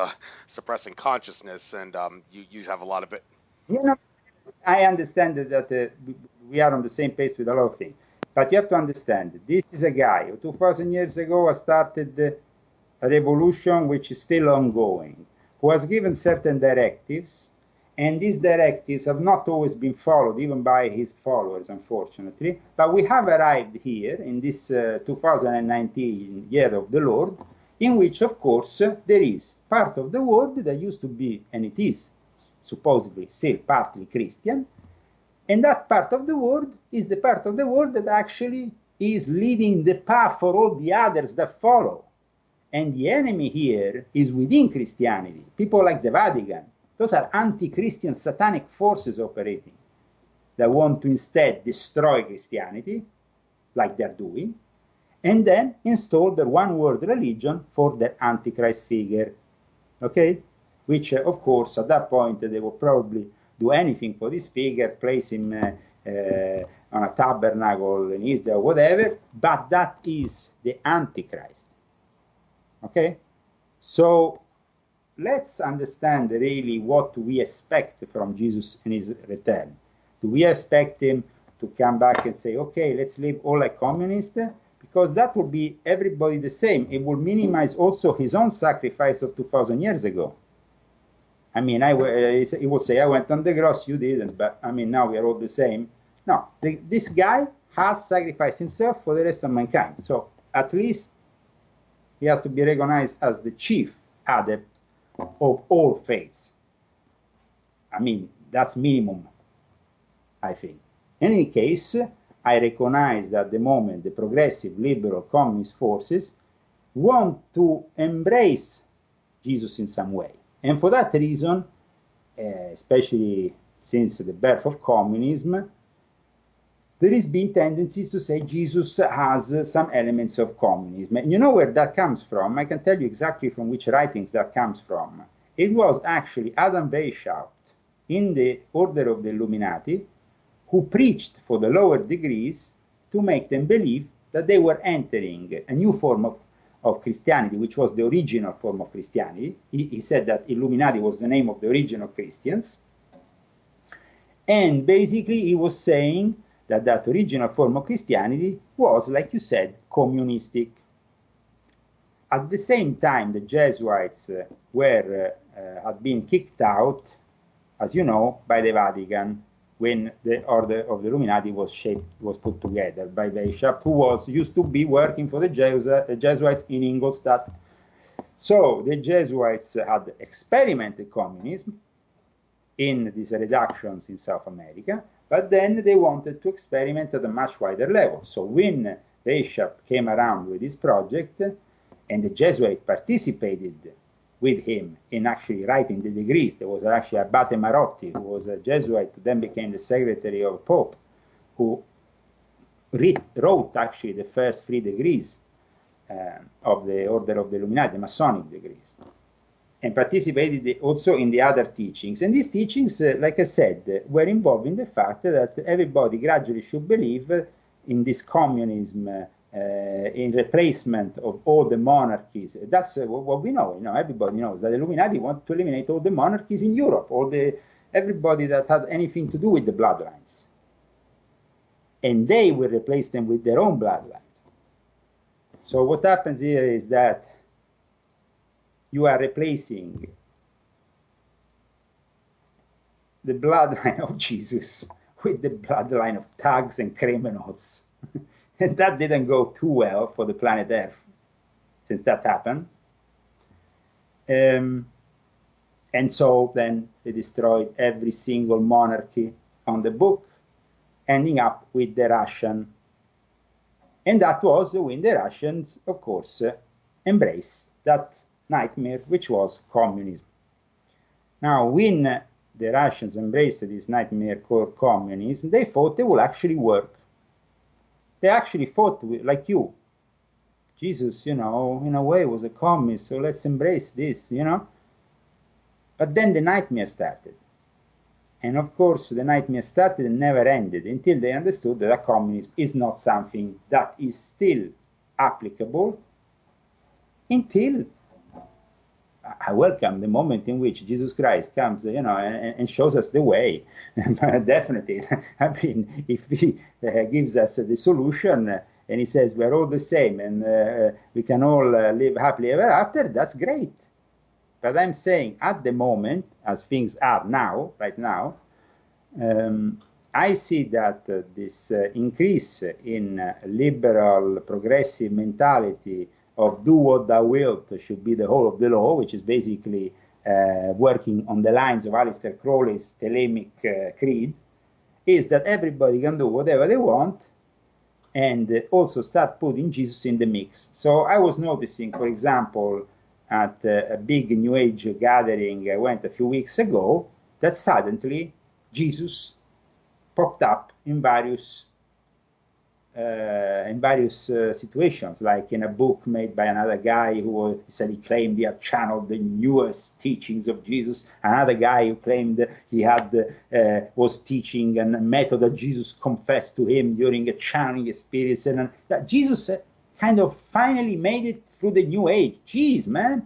S1: suppressing consciousness, and you have a lot of it.
S2: You know, I understand that we are on the same page with a lot of things, but you have to understand, this is a guy who 2,000 years ago has started a revolution which is still ongoing, who has given certain directives, and these directives have not always been followed, even by his followers, unfortunately. But we have arrived here in this 2019 year of the Lord, in which, of course, there is part of the world that used to be, and it is supposedly still partly Christian, and that part of the world is the part of the world that actually is leading the path for all the others that follow. And the enemy here is within Christianity. People like the Vatican. Those are anti-Christian satanic forces operating that want to instead destroy Christianity, like they're doing, and then install their one-world religion for their Antichrist figure. Okay? Which, of course, at that point, they will probably do anything for this figure, place him on a tabernacle in Israel, whatever, but that is the Antichrist. Okay? So let's understand really what we expect from Jesus in his return. Do we expect him to come back and say, okay, let's live all like communists? Because that will be everybody the same. It will minimize also his own sacrifice of 2,000 years ago. I mean, he will say, I went on the cross, you didn't, but I mean, now we are all the same. No, this guy has sacrificed himself for the rest of mankind. So at least he has to be recognized as the chief adept of all faiths. I mean, that's minimum, I think. In any case, I recognize that at the moment the progressive, liberal, communist forces want to embrace Jesus in some way. And for that reason, especially since the birth of communism, there has been tendencies to say Jesus has some elements of communism. And you know where that comes from? I can tell you exactly from which writings that comes from. It was actually Adam Weishaupt in the Order of the Illuminati who preached for the lower degrees to make them believe that they were entering a new form of Christianity, which was the original form of Christianity. He said that Illuminati was the name of the original Christians. And basically he was saying that original form of Christianity was, like you said, communistic. At the same time, the Jesuits had been kicked out, as you know, by the Vatican when the Order of the Illuminati was put together by Weishaupt, who used to be working for the Jesuits in Ingolstadt. So the Jesuits had experimented communism in these reductions in South America, but then they wanted to experiment at a much wider level. So when Weishaupt came around with this project, and the Jesuits participated with him in actually writing the degrees, there was actually Abate Marotti, who was a Jesuit, who then became the secretary of Pope, who wrote actually the first 3 degrees of the Order of the Illuminati, the Masonic degrees, and participated also in the other teachings. And these teachings, like I said, were involved in the fact that everybody gradually should believe in this communism, in replacement of all the monarchies. That's what we know. You know, everybody knows that the Illuminati want to eliminate all the monarchies in Europe, everybody that had anything to do with the bloodlines, and they will replace them with their own bloodlines. So what happens here is that you are replacing the bloodline of Jesus with the bloodline of thugs and criminals. And that didn't go too well for the planet Earth since that happened. And so then they destroyed every single monarchy on the book, ending up with the Russian. And that was when the Russians, of course, embraced that nightmare, which was communism. Now, when the Russians embraced this nightmare called communism, they thought it would actually work. They actually thought, like you, Jesus, in a way was a communist, so let's embrace this, But then the nightmare started. And of course, the nightmare started and never ended until they understood that communism is not something that is still applicable until I welcome the moment in which Jesus Christ comes, and shows us the way. Definitely, I mean, if he gives us the solution and he says we're all the same and we can all live happily ever after, that's great. But I'm saying at the moment, as things are now, right now, I see that this increase in liberal, progressive mentality of do what thou wilt should be the whole of the law, which is basically working on the lines of Aleister Crowley's Thelemic Creed, is that everybody can do whatever they want and also start putting Jesus in the mix. So I was noticing, for example, at a big New Age gathering I went a few weeks ago, that suddenly Jesus popped up in various situations, like in a book made by another guy who said he claimed he had channeled the newest teachings of Jesus, another guy who claimed he had was teaching a method that Jesus confessed to him during a channeling experience, and Jesus kind of finally made it through the New Age. Jeez, man.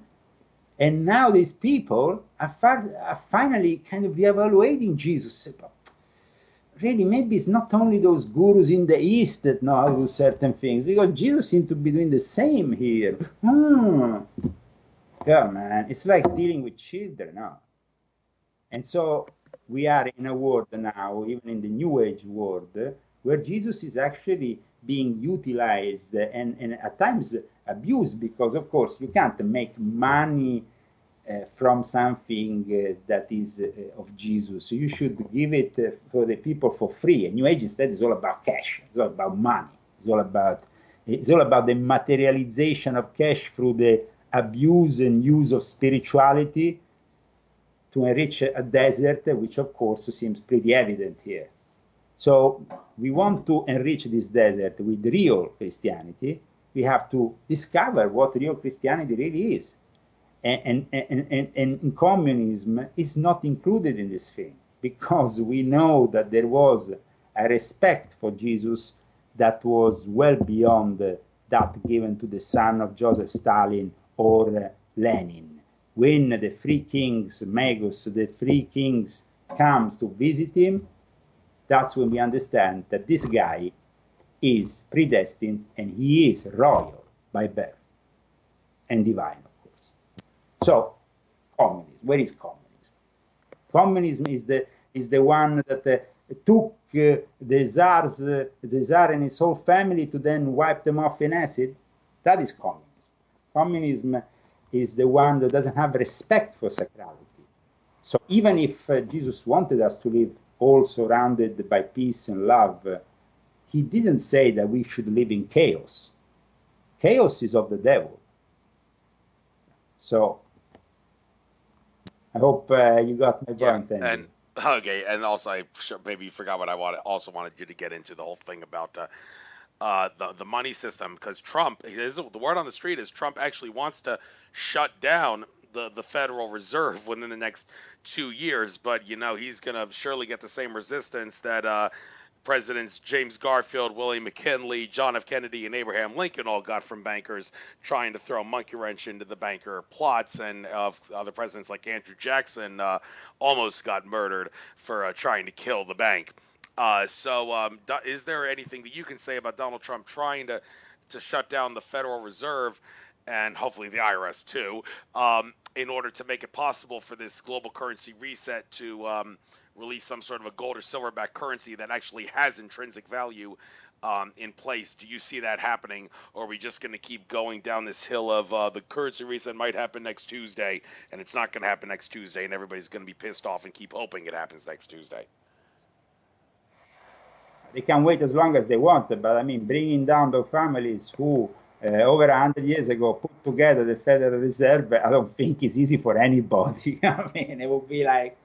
S2: And now these people are finally kind of reevaluating Jesus. Really, maybe it's not only those gurus in the East that know how to do certain things, because Jesus seems to be doing the same here. Yeah, man, it's like dealing with children now. And so we are in a world now, even in the New Age world, where Jesus is actually being utilized and at times abused, because, of course, you can't make money from something that is of Jesus. So you should give it for the people for free. And New Age instead is all about cash. It's all about money. It's all about the materialization of cash through the abuse and use of spirituality to enrich a desert, which of course seems pretty evident here. So we want to enrich this desert with real Christianity. We have to discover what real Christianity really is. And communism is not included in this thing, because we know that there was a respect for Jesus that was well beyond that given to the son of Joseph Stalin or Lenin. When the three kings, Magus, the three kings comes to visit him, that's when we understand that this guy is predestined and he is royal by birth and divine. So, communism. Where is communism? Communism is the one that took the Tsar and his whole family to then wipe them off in acid. That is communism. Communism is the one that doesn't have respect for sacrality. So even if Jesus wanted us to live all surrounded by peace and love, he didn't say that we should live in chaos. Chaos is of the devil. So I hope you got my point.
S1: Yeah, and okay, and also I maybe you forgot what I wanted you to get into the whole thing about the money system, because Trump, the word on the street is Trump actually wants to shut down the Federal Reserve within the next 2 years, but he's gonna surely get the same resistance that Presidents James Garfield, William McKinley, John F. Kennedy, and Abraham Lincoln all got from bankers trying to throw a monkey wrench into the banker plots, and other presidents like Andrew Jackson almost got murdered for trying to kill the bank. So is there anything that you can say about Donald Trump trying to shut down the Federal Reserve and hopefully the IRS too, in order to make it possible for this global currency reset to release some sort of a gold or silver-backed currency that actually has intrinsic value in place? Do you see that happening, or are we just going to keep going down this hill of the currency reset might happen next Tuesday, and it's not going to happen next Tuesday, and everybody's going to be pissed off and keep hoping it happens next Tuesday?
S2: They can wait as long as they want, but I mean, bringing down the families who over 100 years ago, put together the Federal Reserve, I don't think it's easy for anybody. I mean, it would be like,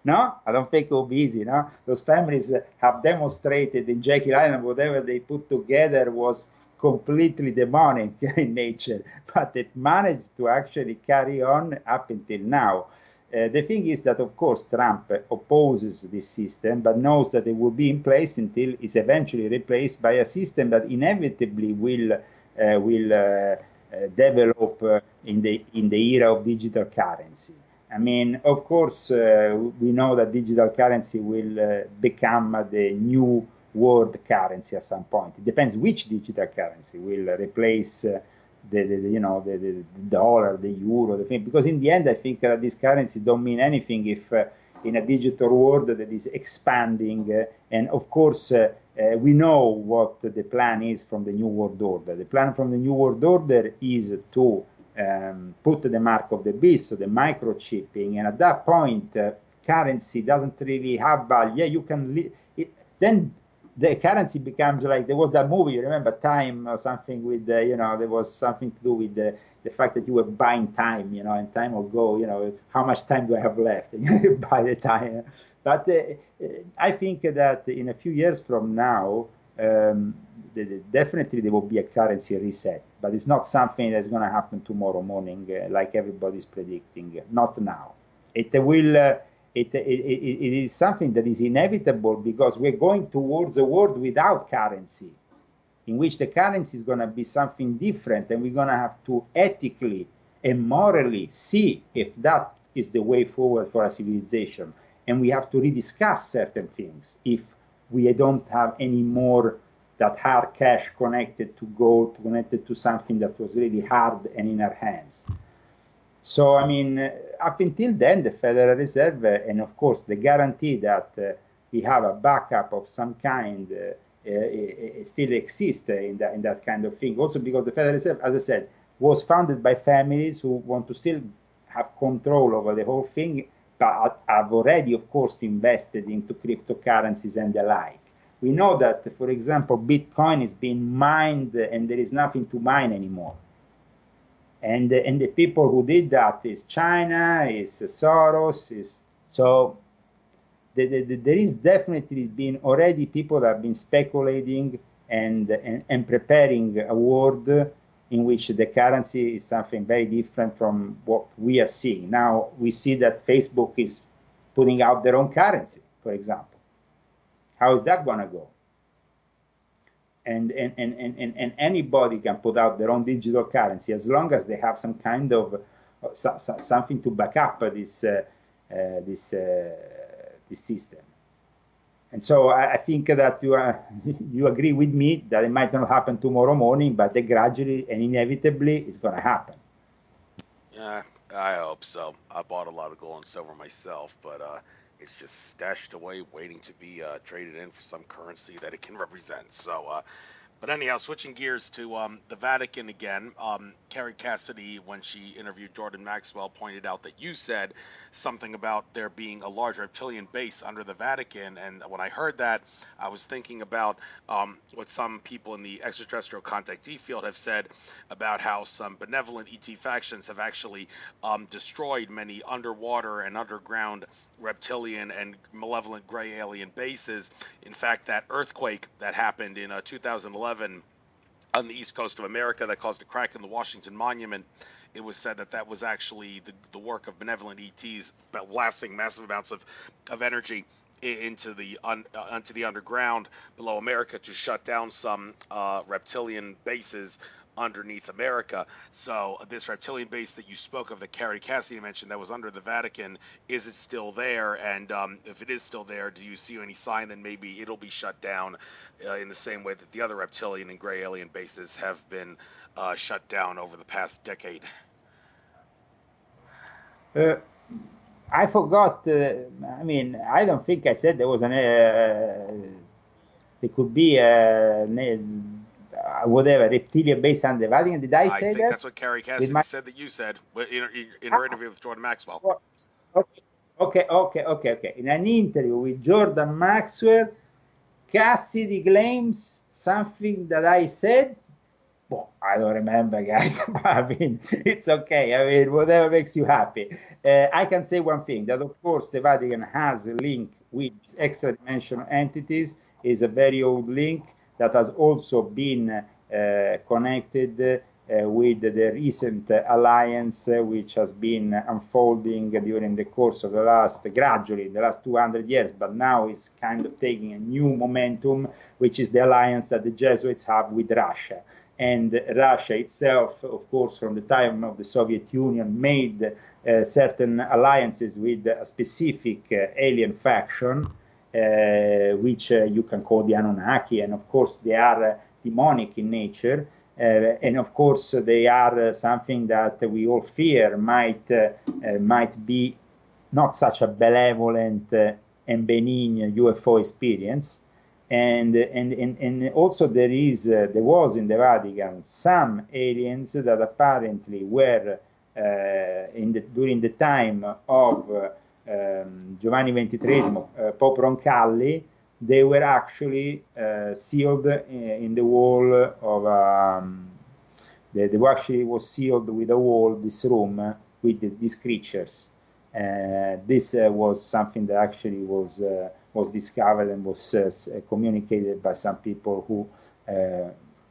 S2: no, I don't think it will be easy. No, those families have demonstrated in Jekyll Island whatever they put together was completely demonic in nature, but it managed to actually carry on up until now. The thing is that, of course, Trump opposes this system, but knows that it will be in place until it's eventually replaced by a system that inevitably will develop in the era of digital currency. I mean, of course, we know that digital currency will become the new world currency at some point. It depends which digital currency will replace the dollar, the euro, the thing. Because in the end, I think that these currencies don't mean anything if in a digital world that is expanding. And of course, we know what the plan is from the New World Order. The plan from the New World Order is to put the mark of the beast, so the microchipping, and at that point, currency doesn't really have value. Yeah, you can then the currency becomes like, there was that movie, you remember, Time or something with there was something to do with the fact that you were buying time, and time will go, how much time do I have left, and you buy the time. But I think that in a few years from now, definitely there will be a currency reset, but it's not something that's going to happen tomorrow morning, like everybody's predicting. Not now. It will. It is something that is inevitable because we're going towards a world without currency, in which the currency is going to be something different, and we're going to have to ethically and morally see if that is the way forward for a civilization. And we have to rediscuss certain things if we don't have any more that hard cash connected to gold, connected to something that was really hard and in our hands. So, I mean, up until then, the Federal Reserve, and of course, the guarantee that we have a backup of some kind still exists in that kind of thing. Also because the Federal Reserve, as I said, was founded by families who want to still have control over the whole thing, but have already, of course, invested into cryptocurrencies and the like. We know that, for example, Bitcoin is being mined and there is nothing to mine anymore. And the people who did that is China, is Soros, so there is definitely been already people that have been speculating and preparing a world in which the currency is something very different from what we are seeing. Now we see that Facebook is putting out their own currency, for example. How is that going to go? And anybody can put out their own digital currency as long as they have some kind of something to back up this system. And so I think that you agree with me that it might not happen tomorrow morning, but gradually and inevitably it's going to happen.
S1: Yeah, I hope so. I bought a lot of gold and silver myself, but it's just stashed away waiting to be traded in for some currency that it can represent. So, but anyhow, switching gears to the Vatican again. Carrie Cassidy, when she interviewed Jordan Maxwell, pointed out that you said something about there being a large reptilian base under the Vatican. And when I heard that, I was thinking about what some people in the extraterrestrial contactee field have said about how some benevolent ET factions have actually destroyed many underwater and underground reptilian and malevolent gray alien bases. In fact, that earthquake that happened in 2011 on the east coast of America that caused a crack in the Washington Monument, it was said that was actually the work of benevolent ETs blasting massive amounts of energy into the underground below America to shut down some reptilian bases underneath America. So this reptilian base that you spoke of, that Carrie Cassidy mentioned, that was under the Vatican, is it still there? And if it is still there, do you see any sign that maybe it'll be shut down in the same way that the other reptilian and gray alien bases have been shut down over the past decade?
S2: I forgot. I mean, I don't think I said there was there could be whatever reptilian base under the Vatican. Did I say that?
S1: I think that's what Carrie Cassidy said that you said in her interview with Jordan Maxwell.
S2: Okay. In an interview with Jordan Maxwell, Cassidy claims something that I said I don't remember, guys. I mean, it's okay. I mean, whatever makes you happy. I can say one thing, that of course the Vatican has a link with extra-dimensional entities, is a very old link that has also been connected with the recent alliance which has been unfolding during the course of the last 200 years, but now is kind of taking a new momentum, which is the alliance that the Jesuits have with Russia. And Russia itself, of course, from the time of the Soviet Union, made certain alliances with a specific alien faction, which you can call the Anunnaki, and of course they are demonic in nature. And of course, they are something that we all fear might be not such a benevolent and benign UFO experience. And also there was in the Vatican some aliens that apparently were during the time of Giovanni XXIII, Pope Roncalli. They were actually sealed in the wall of. They actually was sealed with a wall. This room with these creatures. This was something that actually was discovered and was communicated by some people who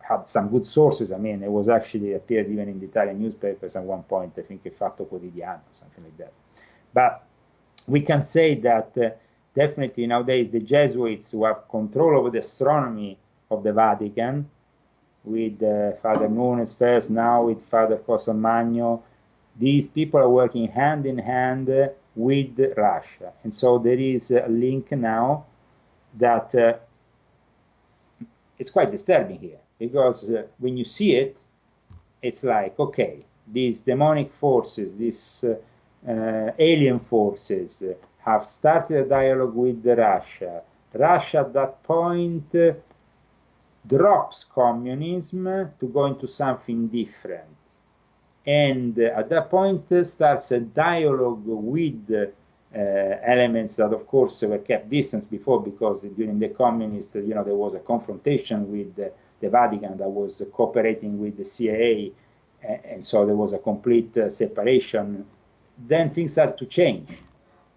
S2: had some good sources. I mean, it was actually appeared even in the Italian newspapers at one point. I think Il Fatto Quotidiano, something like that. But we can say that. Definitely nowadays the Jesuits, who have control over the astronomy of the Vatican, with Father Nunes first, now with Father Cosamagno, these people are working hand in hand with Russia. And so there is a link now that it's quite disturbing here, because when you see it, it's like, okay, these demonic forces, these alien forces, have started a dialogue with Russia. Russia at that point drops communism to go into something different. And at that point starts a dialogue with elements that of course were kept distant before, because during the communists, there was a confrontation with the Vatican that was cooperating with the CIA, and so there was a complete separation. Then things started to change.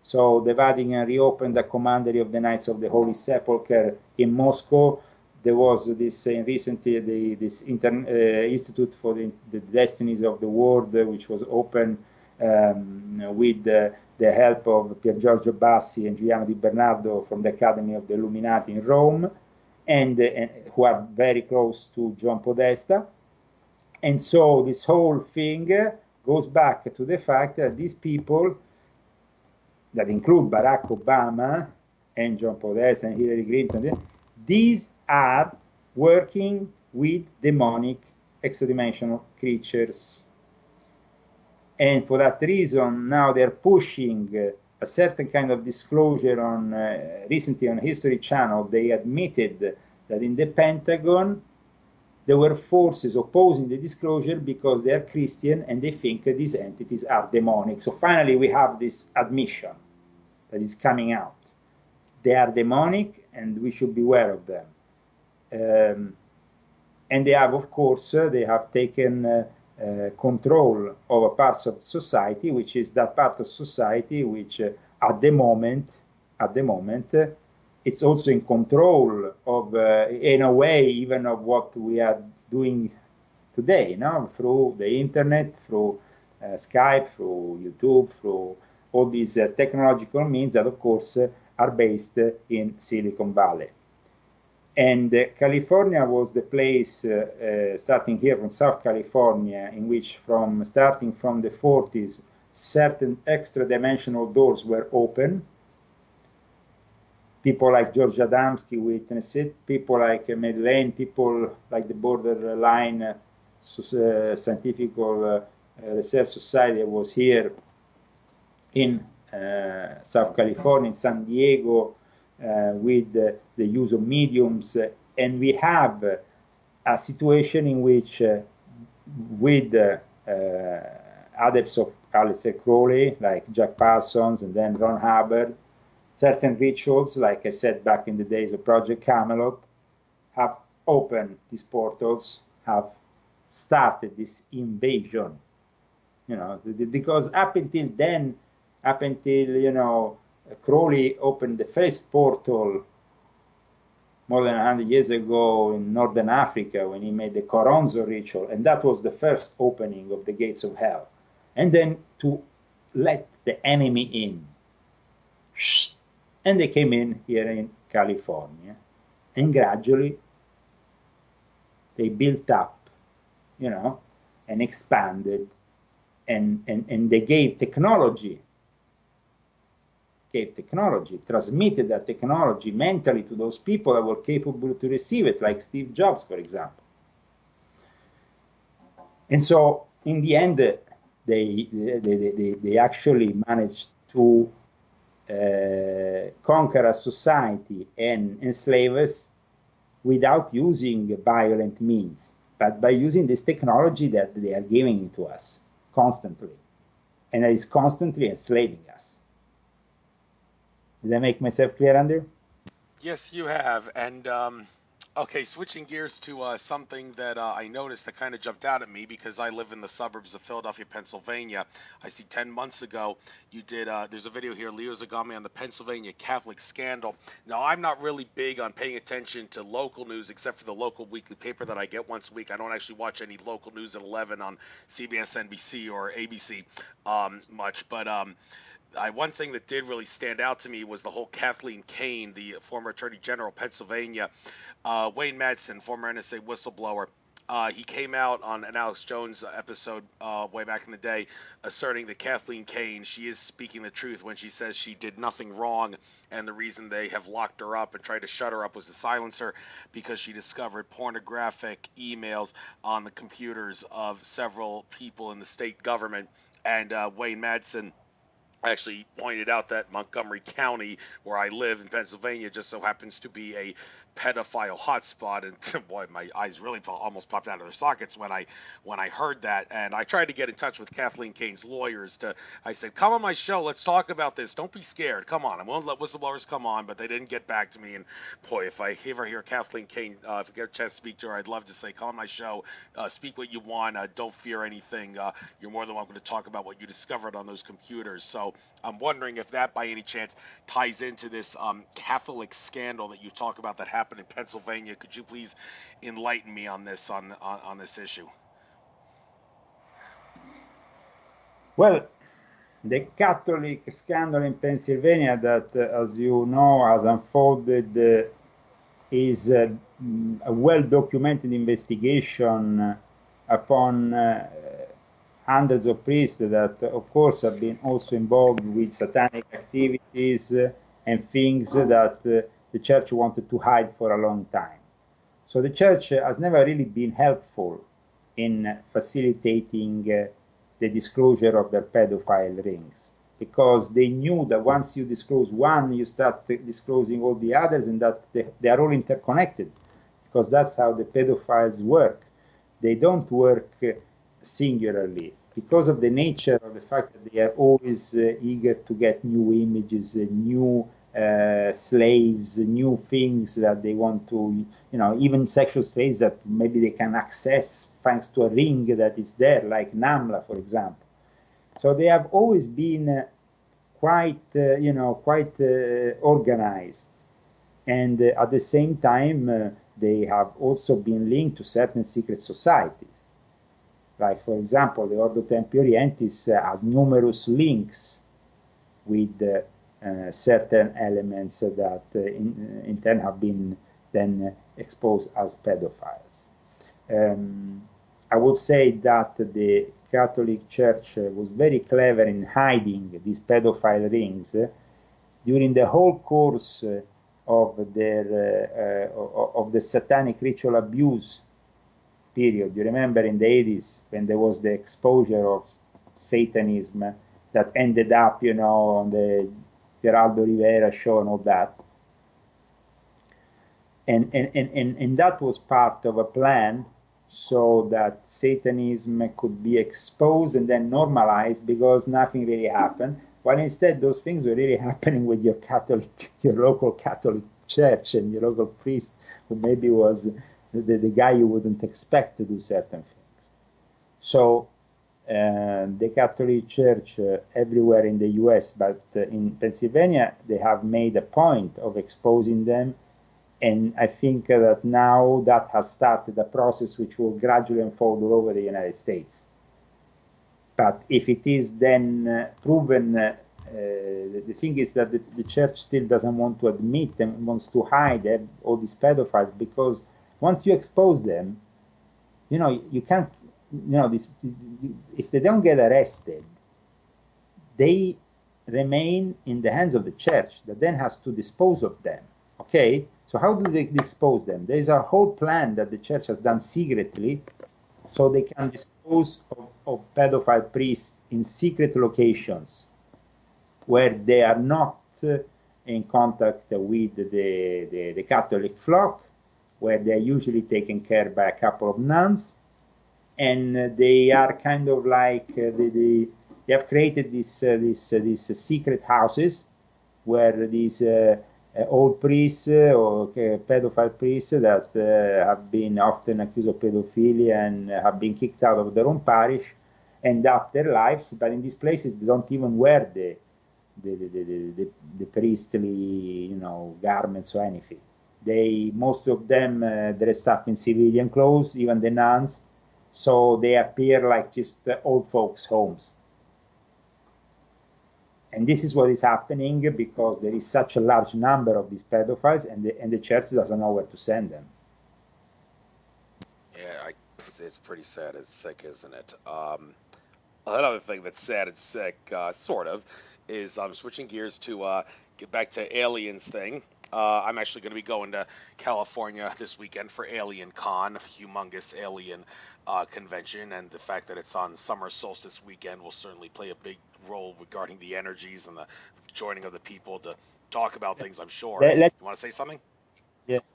S2: So the Vatican reopened the commandery of the Knights of the Holy Sepulchre in Moscow. There was this recently this Institute for the Destinies of the World, which was open with the help of Pier Giorgio Bassi and Giuliano Di Bernardo from the Academy of the Illuminati in Rome, and who are very close to John Podesta. And so this whole thing goes back to the fact that these people, that include Barack Obama and John Podesta and Hillary Clinton, these are working with demonic extra-dimensional creatures. And for that reason, now they're pushing a certain kind of disclosure on, recently on History Channel, they admitted that in the Pentagon, there were forces opposing the disclosure because they are Christian and they think that these entities are demonic. So finally, we have this admission that is coming out. They are demonic and we should beware of them. And they have, of course, they have taken control over parts of society, which is that part of society which at the moment, it's also in control of, in a way, even of what we are doing today, through the internet, through Skype, through YouTube, through all these technological means that, of course, are based in Silicon Valley. And California was the place, starting here from South California, in which starting from the 40s, certain extra-dimensional doors were open. People like George Adamski witnessed it, people like Madeleine, people like the Borderline Scientific Research Society was here in South California, in San Diego, with the use of mediums. And we have a situation in which, with adepts of Aleister Crowley, like Jack Parsons and then Ron Hubbard, certain rituals, like I said back in the days of Project Camelot, have opened these portals, have started this invasion, because up until then, Crowley opened the first portal more than 100 years ago in Northern Africa when he made the Coronzo ritual, and that was the first opening of the gates of hell. And then to let the enemy in. And they came in here in California, and gradually they built up, and expanded, and they gave technology, transmitted that technology mentally to those people that were capable to receive it, like Steve Jobs, for example. And so, in the end, they actually managed to conquer a society and enslave us without using violent means, but by using this technology that they are giving to us constantly, and that is constantly enslaving us. Did I make myself clear, Andrew?
S1: Yes, you have. And okay, switching gears to something that I noticed that kind of jumped out at me because I live in the suburbs of Philadelphia, Pennsylvania. I see 10 months ago you did, there's a video here, Leo Zagami on the Pennsylvania Catholic scandal. Now, I'm not really big on paying attention to local news except for the local weekly paper that I get once a week. I don't actually watch any local news at 11 on CBS, NBC, or ABC much, but one thing that did really stand out to me was the whole Kathleen Kane, the former Attorney General of Pennsylvania, Wayne Madsen, former NSA whistleblower. He came out on an Alex Jones episode way back in the day, asserting that Kathleen Kane, she is speaking the truth when she says she did nothing wrong, and the reason they have locked her up and tried to shut her up was to silence her because she discovered pornographic emails on the computers of several people in the state government. And Wayne Madsen actually pointed out that Montgomery County, where I live in Pennsylvania, just so happens to be a pedophile hotspot. And boy, my eyes really almost popped out of their sockets when I heard that. And I tried to get in touch with Kathleen Kane's lawyers. I said, come on my show, let's talk about this. Don't be scared. Come on. I won't let whistleblowers come on, but they didn't get back to me. And boy, if I ever hear Kathleen Kane, if I get a chance to speak to her, I'd love to say, come on my show, speak what you want. Don't fear anything. You're more than welcome to talk about what you discovered on those computers. So I'm wondering if that by any chance ties into this Catholic scandal that you talk about that happened in Pennsylvania. Could you please enlighten me on this on this issue?
S2: Well, the Catholic scandal in Pennsylvania that, as you know, has unfolded is a well-documented investigation upon hundreds of priests that, of course, have been also involved with satanic activities and things that the church wanted to hide for a long time. So the church has never really been helpful in facilitating the disclosure of their pedophile rings, because they knew that once you disclose one, you start disclosing all the others, and that they are all interconnected, because that's how the pedophiles work. They don't work singularly, because of the nature of the fact that they are always eager to get new images, new slaves, new things that they want to, even sexual slaves that maybe they can access thanks to a ring that is there, like Namla, for example. So they have always been quite organized, and at the same time they have also been linked to certain secret societies. Like, for example, the Ordo Templi Orientis has numerous links with certain elements that in turn have been then exposed as pedophiles. I would say that the Catholic Church was very clever in hiding these pedophile rings during the whole course of the satanic ritual abuse period. You remember in the 80s when there was the exposure of Satanism that ended up, on the Geraldo Rivera show and all that. And that was part of a plan so that Satanism could be exposed and then normalized, because nothing really happened. While instead those things were really happening with your local Catholic church and your local priest, who maybe was the guy you wouldn't expect to do certain things. So the Catholic Church everywhere in the U.S., but in Pennsylvania, they have made a point of exposing them. And I think that now that has started a process which will gradually unfold all over the United States. But if it is then proven, the thing is that the church still doesn't want to admit and wants to hide all these pedophiles, because once you expose them, you can't, if they don't get arrested, they remain in the hands of the church that then has to dispose of them. Okay, so how do they dispose them? There's a whole plan that the church has done secretly, so they can dispose of pedophile priests in secret locations where they are not in contact with the Catholic flock, where they are usually taken care by a couple of nuns, and they are kind of like they have created these secret houses where these old priests or pedophile priests that have been often accused of pedophilia and have been kicked out of their own parish end up their lives. But in these places, they don't even wear the priestly, garments or anything. Most of them dressed up in civilian clothes, even the nuns. So they appear like just old folks' homes. And this is what is happening because there is such a large number of these pedophiles, and the church doesn't know where to send them.
S1: Yeah, it's pretty sad and sick, isn't it? Another thing that's sad and sick, sort of, is I'm switching gears to get back to aliens thing. I'm actually going to be going to California this weekend for Alien Con, humongous alien convention, and the fact that it's on summer solstice weekend will certainly play a big role regarding the energies and the joining of the people to talk about things, I'm sure. You want to say something?
S2: Yes.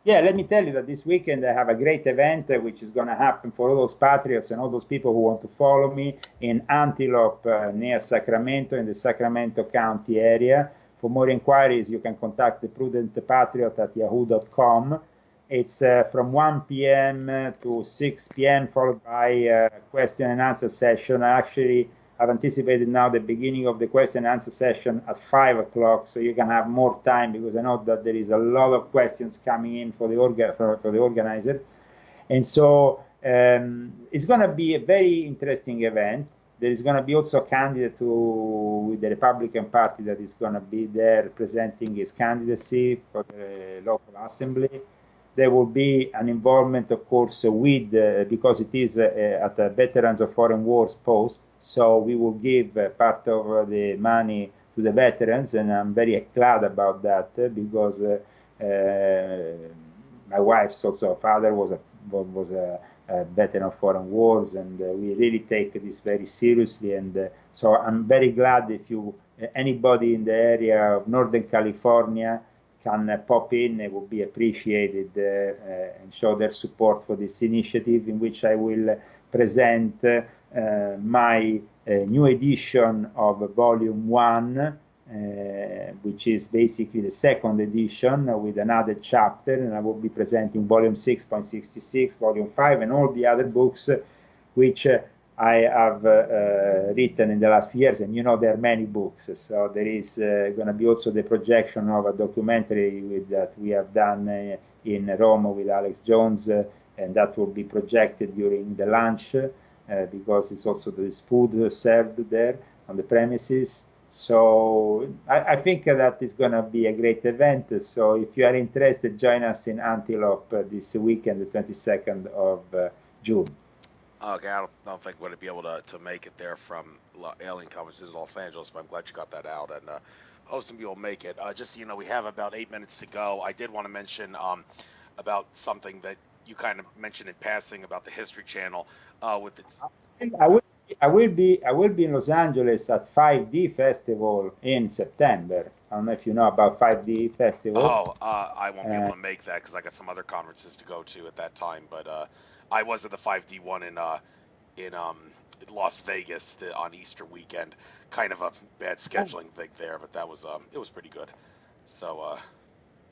S2: Yeah, let me tell you that this weekend I have a great event which is going to happen for all those patriots and all those people who want to follow me in Antelope near Sacramento, in the Sacramento County area. For more inquiries, you can contact the Prudent Patriot at yahoo.com. It's from 1 p.m. to 6 p.m. followed by a question and answer session. Actually, I've anticipated now the beginning of the question and answer session at 5 o'clock, so you can have more time, because I know that there is a lot of questions coming in for the organizer. And so it's going to be a very interesting event. There is going to be also a candidate with the Republican Party that is going to be there presenting his candidacy for the local assembly. There will be an involvement, of course, with, because it is at a Veterans of Foreign Wars post, so we will give part of the money to the veterans, and I'm very glad about that, because my wife's also father was a veteran of foreign wars, and we really take this very seriously. And so I'm very glad if anybody in the area of Northern California can pop in. It would be appreciated and show their support for this initiative, in which I will present my new edition of Volume 1, which is basically the second edition with another chapter, and I will be presenting Volume 6.66, Volume 5, and all the other books which I have written in the last few years. And there are many books, so there is going to be also the projection of a documentary that we have done in Rome with Alex Jones, and that will be projected during the lunch, because it's also this food served there on the premises. So I think that it's going to be a great event. So if you are interested, join us in Antelope this weekend, the 22nd of June.
S1: Okay, I don't think we're going to be able to make it there from Alien Conferences in Los Angeles, but I'm glad you got that out, and hope some people make it. Just so you know, we have about 8 minutes to go. I did want to mention about something that you kind of mentioned in passing about the History Channel. With its...
S2: I will be in Los Angeles at 5D Festival in September. I don't know if you know about 5D Festival.
S1: Oh, I won't be able to make that because I got some other conferences to go to at that time. But I was at the 5D one in Las Vegas on Easter weekend. Kind of a bad scheduling thing there, but that was it was pretty good. So.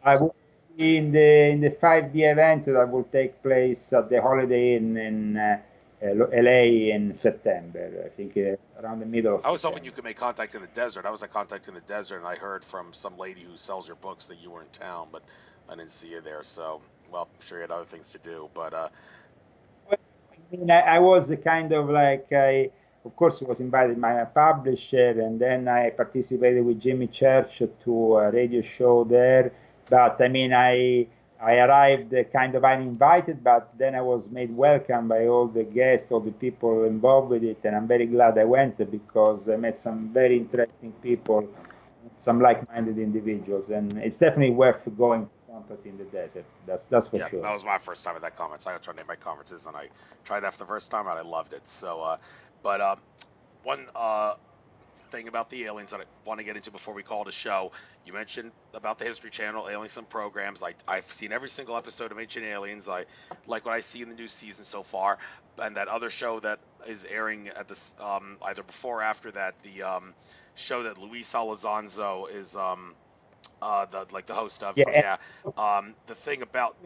S2: I will be in the 5D event that will take place at the Holiday Inn LA in September, I think around the middle of
S1: I was
S2: September.
S1: hoping you could make contact in the desert. I was at contact in the desert, and I heard from some lady who sells your books that you were in town, but I didn't see you there. So, well, I'm sure you had other things to do. But
S2: I mean, I was kind of like, of course, was invited by my publisher, and then I participated with Jimmy Church to a radio show there. But I mean, I arrived kind of uninvited, but then I was made welcome by all the guests, all the people involved with it, and I'm very glad I went because I met some very interesting people, some like-minded individuals, and it's definitely worth going to contact in the desert. That's for sure.
S1: That was my first time at that conference. I tried to name my conferences, and I tried that for the first time, and I loved it. So, but one thing about the aliens that I want to get into before we call it a show. You mentioned about the History Channel, Aliens and Programs. I've seen every single episode of Ancient Aliens. I like what I see in the new season so far. And that other show that is airing at this either before or after that, the show that Luis Elizondo is the host of.
S2: Yeah.
S1: The thing about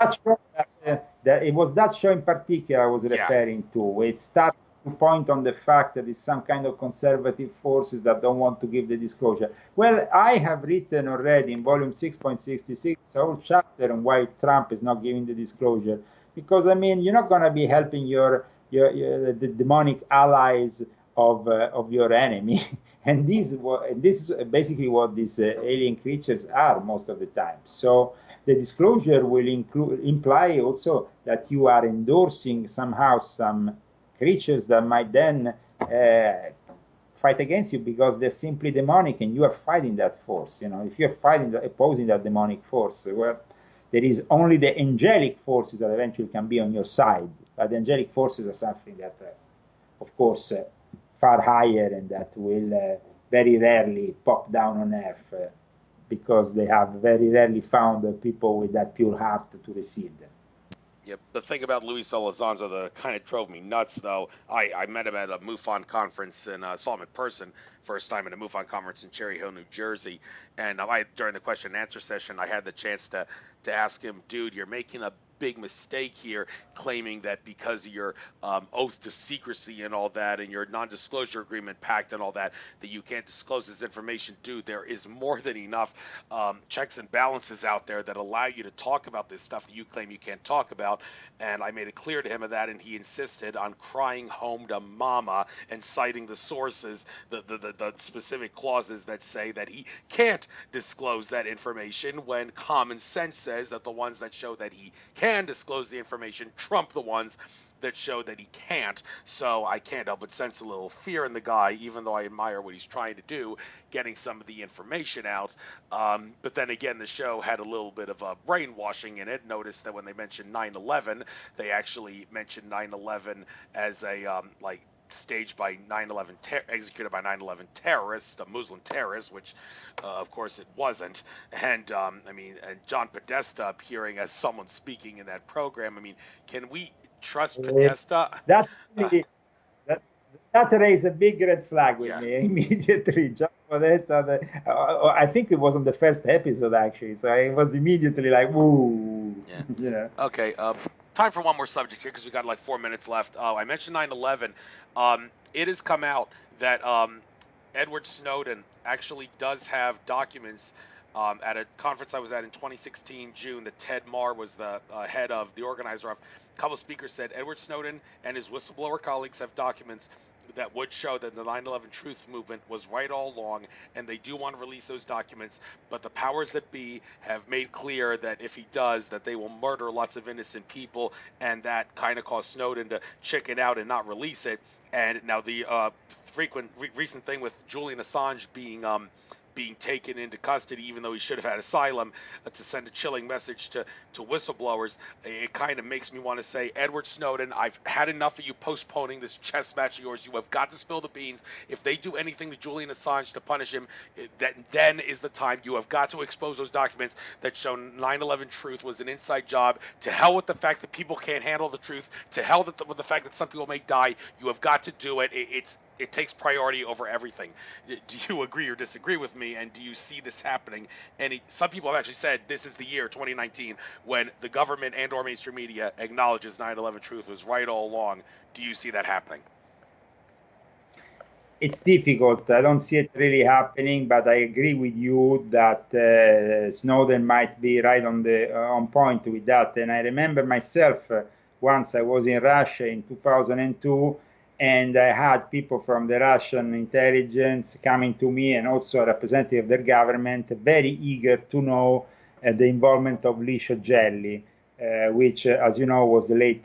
S2: it was that show in particular I was referring to. It started to point on the fact that it's some kind of conservative forces that don't want to give the disclosure. Well, I have written already in volume 6.66 a whole chapter on why Trump is not giving the disclosure. Because I mean, you're not going to be helping the demonic allies of your enemy, and this is basically what these alien creatures are most of the time. So the disclosure will imply also that you are endorsing somehow some creatures that might then fight against you because they're simply demonic, and you are fighting that force. You know, if you're opposing that demonic force, well, there is only the angelic forces that eventually can be on your side. But the angelic forces are something that, of course, far higher, and that will very rarely pop down on Earth because they have very rarely found people with that pure heart to receive them.
S1: Yeah, the thing about Luis Elizondo that kind of drove me nuts, though, I met him at a MUFON conference and saw him in person, first time at a MUFON conference in Cherry Hill, New Jersey. And during the question and answer session, I had the chance to ask him, dude, you're making a big mistake here, claiming that because of your oath to secrecy and all that, and your non-disclosure agreement pact and all that, that you can't disclose this information. Dude, there is more than enough checks and balances out there that allow you to talk about this stuff that you claim you can't talk about. And I made it clear to him of that, and he insisted on crying home to mama and citing the sources, the specific clauses that say that he can't disclose that information, when common sense says that the ones that show that he can disclose the information trump the ones that show that he can't. So I can't help but sense a little fear in the guy, even though I admire what he's trying to do, getting some of the information out. But then again, the show had a little bit of a brainwashing in it. Notice that when they mentioned 9/11, they actually mentioned 9/11 as a staged by 9/11, executed by 9/11 terrorists, a Muslim terrorist, which of course it wasn't. And and John Podesta appearing as someone speaking in that program. I mean, can we trust Podesta?
S2: That raised a big red flag with me immediately. John Podesta, I think it was on the first episode actually, so it was immediately like, ooh, you know.
S1: Okay. Time for one more subject here because we got like 4 minutes left. I mentioned 9/11. It has come out that Edward Snowden actually does have documents at a conference I was at in 2016 June that Ted Marr was the head of, the organizer of. A couple of speakers said Edward Snowden and his whistleblower colleagues have documents that would show that the 9/11 truth movement was right all along, and they do want to release those documents, but the powers that be have made clear that if he does, that they will murder lots of innocent people, and that kind of caused Snowden to chicken out and not release it. And now the recent thing with Julian Assange being taken into custody, even though he should have had asylum, to send a chilling message to whistleblowers, it kind of makes me want to say, Edward Snowden, I've had enough of you postponing this chess match of yours. You have got to spill the beans. If they do anything to Julian Assange to punish him, then is the time. You have got to expose those documents that show 9/11 truth was an inside job. To hell with the fact that people can't handle the truth. To hell with the fact that some people may die. You have got to do it. it takes priority over everything. Do you agree or disagree with me? And do you see this happening? And some people have actually said this is the year 2019 when the government and or mainstream media acknowledges 9/11 truth was right all along. Do you see that happening?
S2: It's difficult. I don't see it really happening, but I agree with you that Snowden might be right on point with that. And I remember myself once I was in Russia in 2002, and I had people from the Russian intelligence coming to me, and also a representative of their government, very eager to know the involvement of Licio Gelli, which, as you know, was the late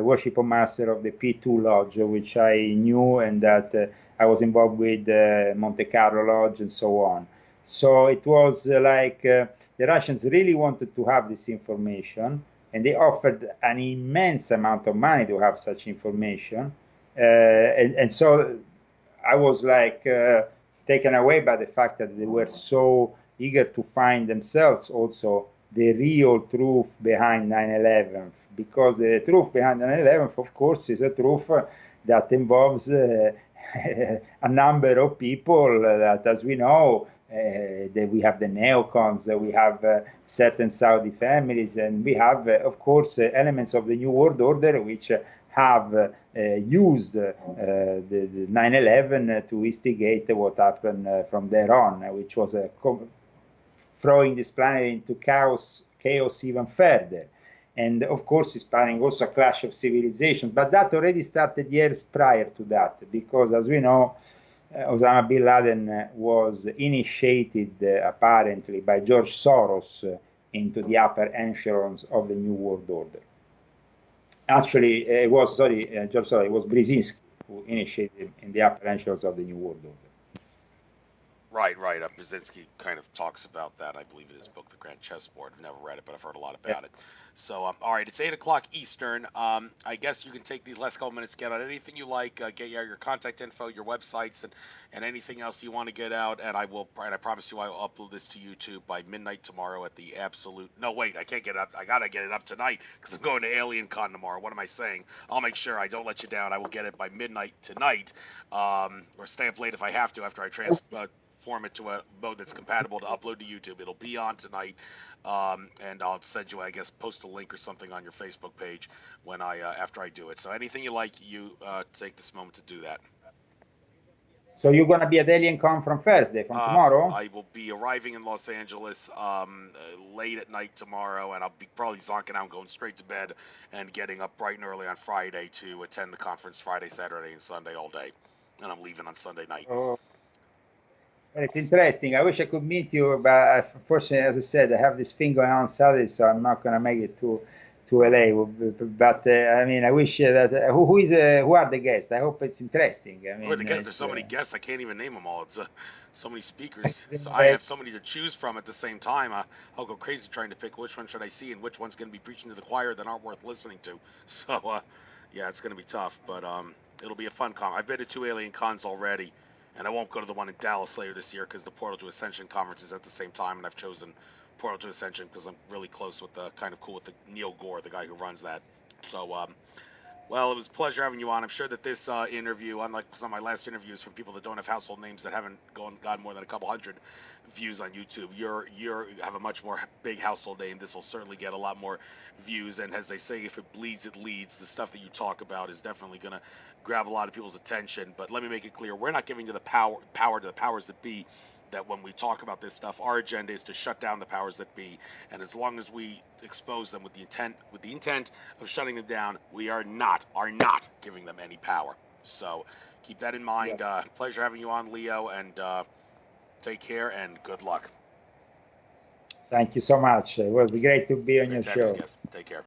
S2: worship master of the P2 Lodge, which I knew, and that I was involved with Monte Carlo Lodge and so on. So it was like the Russians really wanted to have this information, and they offered an immense amount of money to have such information. And so I was like taken away by the fact that they were so eager to find themselves also the real truth behind 9/11, because the truth behind 9/11, of course, is a truth that involves a number of people that, as we know, that we have the neocons, we have certain Saudi families, and we have, of course, elements of the New World Order which have used the 9/11 to instigate what happened from there on, which was throwing this planet into chaos even further. And of course, it's planning also a clash of civilizations. But that already started years prior to that, because as we know, Osama bin Laden was initiated apparently by George Soros into the upper echelons of the New World Order. Actually, it was Brzezinski who initiated him in the upper echelons of the New World Order.
S1: Right. Brzezinski kind of talks about that, I believe, in his book, The Grand Chessboard. I've never read it, but I've heard a lot about it. So, all right, it's 8 o'clock Eastern. I guess you can take these last couple minutes, get out anything you like, get your contact info, your websites, and anything else you want to get out. And I promise you I will upload this to YouTube by midnight tomorrow at the absolute... No, wait, I can't get it up. I got to get it up tonight because I'm going to Alien Con tomorrow. What am I saying? I'll make sure I don't let you down. I will get it by midnight tonight, or stay up late if I have to after I form it to a mode that's compatible to upload to YouTube. It'll be on tonight, and I'll send you, I guess, post a link or something on your Facebook page when after I do it. So anything you like, you take this moment to do that.
S2: So you're going to be at Alien Con from Thursday, from tomorrow?
S1: I will be arriving in Los Angeles late at night tomorrow, and I'll be probably zonking out, going straight to bed, and getting up bright and early on Friday to attend the conference Friday, Saturday, and Sunday all day. And I'm leaving on Sunday night.
S2: Oh. It's interesting. I wish I could meet you, but unfortunately, as I said, I have this thing going on Saturday, so I'm not going to make it to LA. But I mean, I wish that who are the guests? I hope it's interesting. I mean,
S1: who are the guests? There's so many guests, I can't even name them all. It's so many speakers. So I have so many to choose from at the same time. I'll go crazy trying to pick which one should I see and which one's going to be preaching to the choir that aren't worth listening to. So yeah, it's going to be tough, but it'll be a fun con. I've been to 2 Alien Cons already. And I won't go to the one in Dallas later this year because the Portal to Ascension conference is at the same time, and I've chosen Portal to Ascension because I'm really close with kind of cool with the Neil Gore, the guy who runs that. So, well, it was a pleasure having you on. I'm sure that this interview, unlike some of my last interviews from people that don't have household names that haven't gotten more than a couple hundred views on YouTube, you have a much more big household name. This will certainly get a lot more views, and as they say, if it bleeds, it leads. The stuff that you talk about is definitely going to grab a lot of people's attention. But let me make it clear, we're not giving to the power to the powers that be. That when we talk about this stuff, our agenda is to shut down the powers that be, and as long as we expose them with the intent of shutting them down, we are not giving them any power. So keep that in mind. Yeah. Pleasure having you on, Leo, and take care and good luck.
S2: Thank you so much. It was great to be on your show.
S1: Yes. Take care.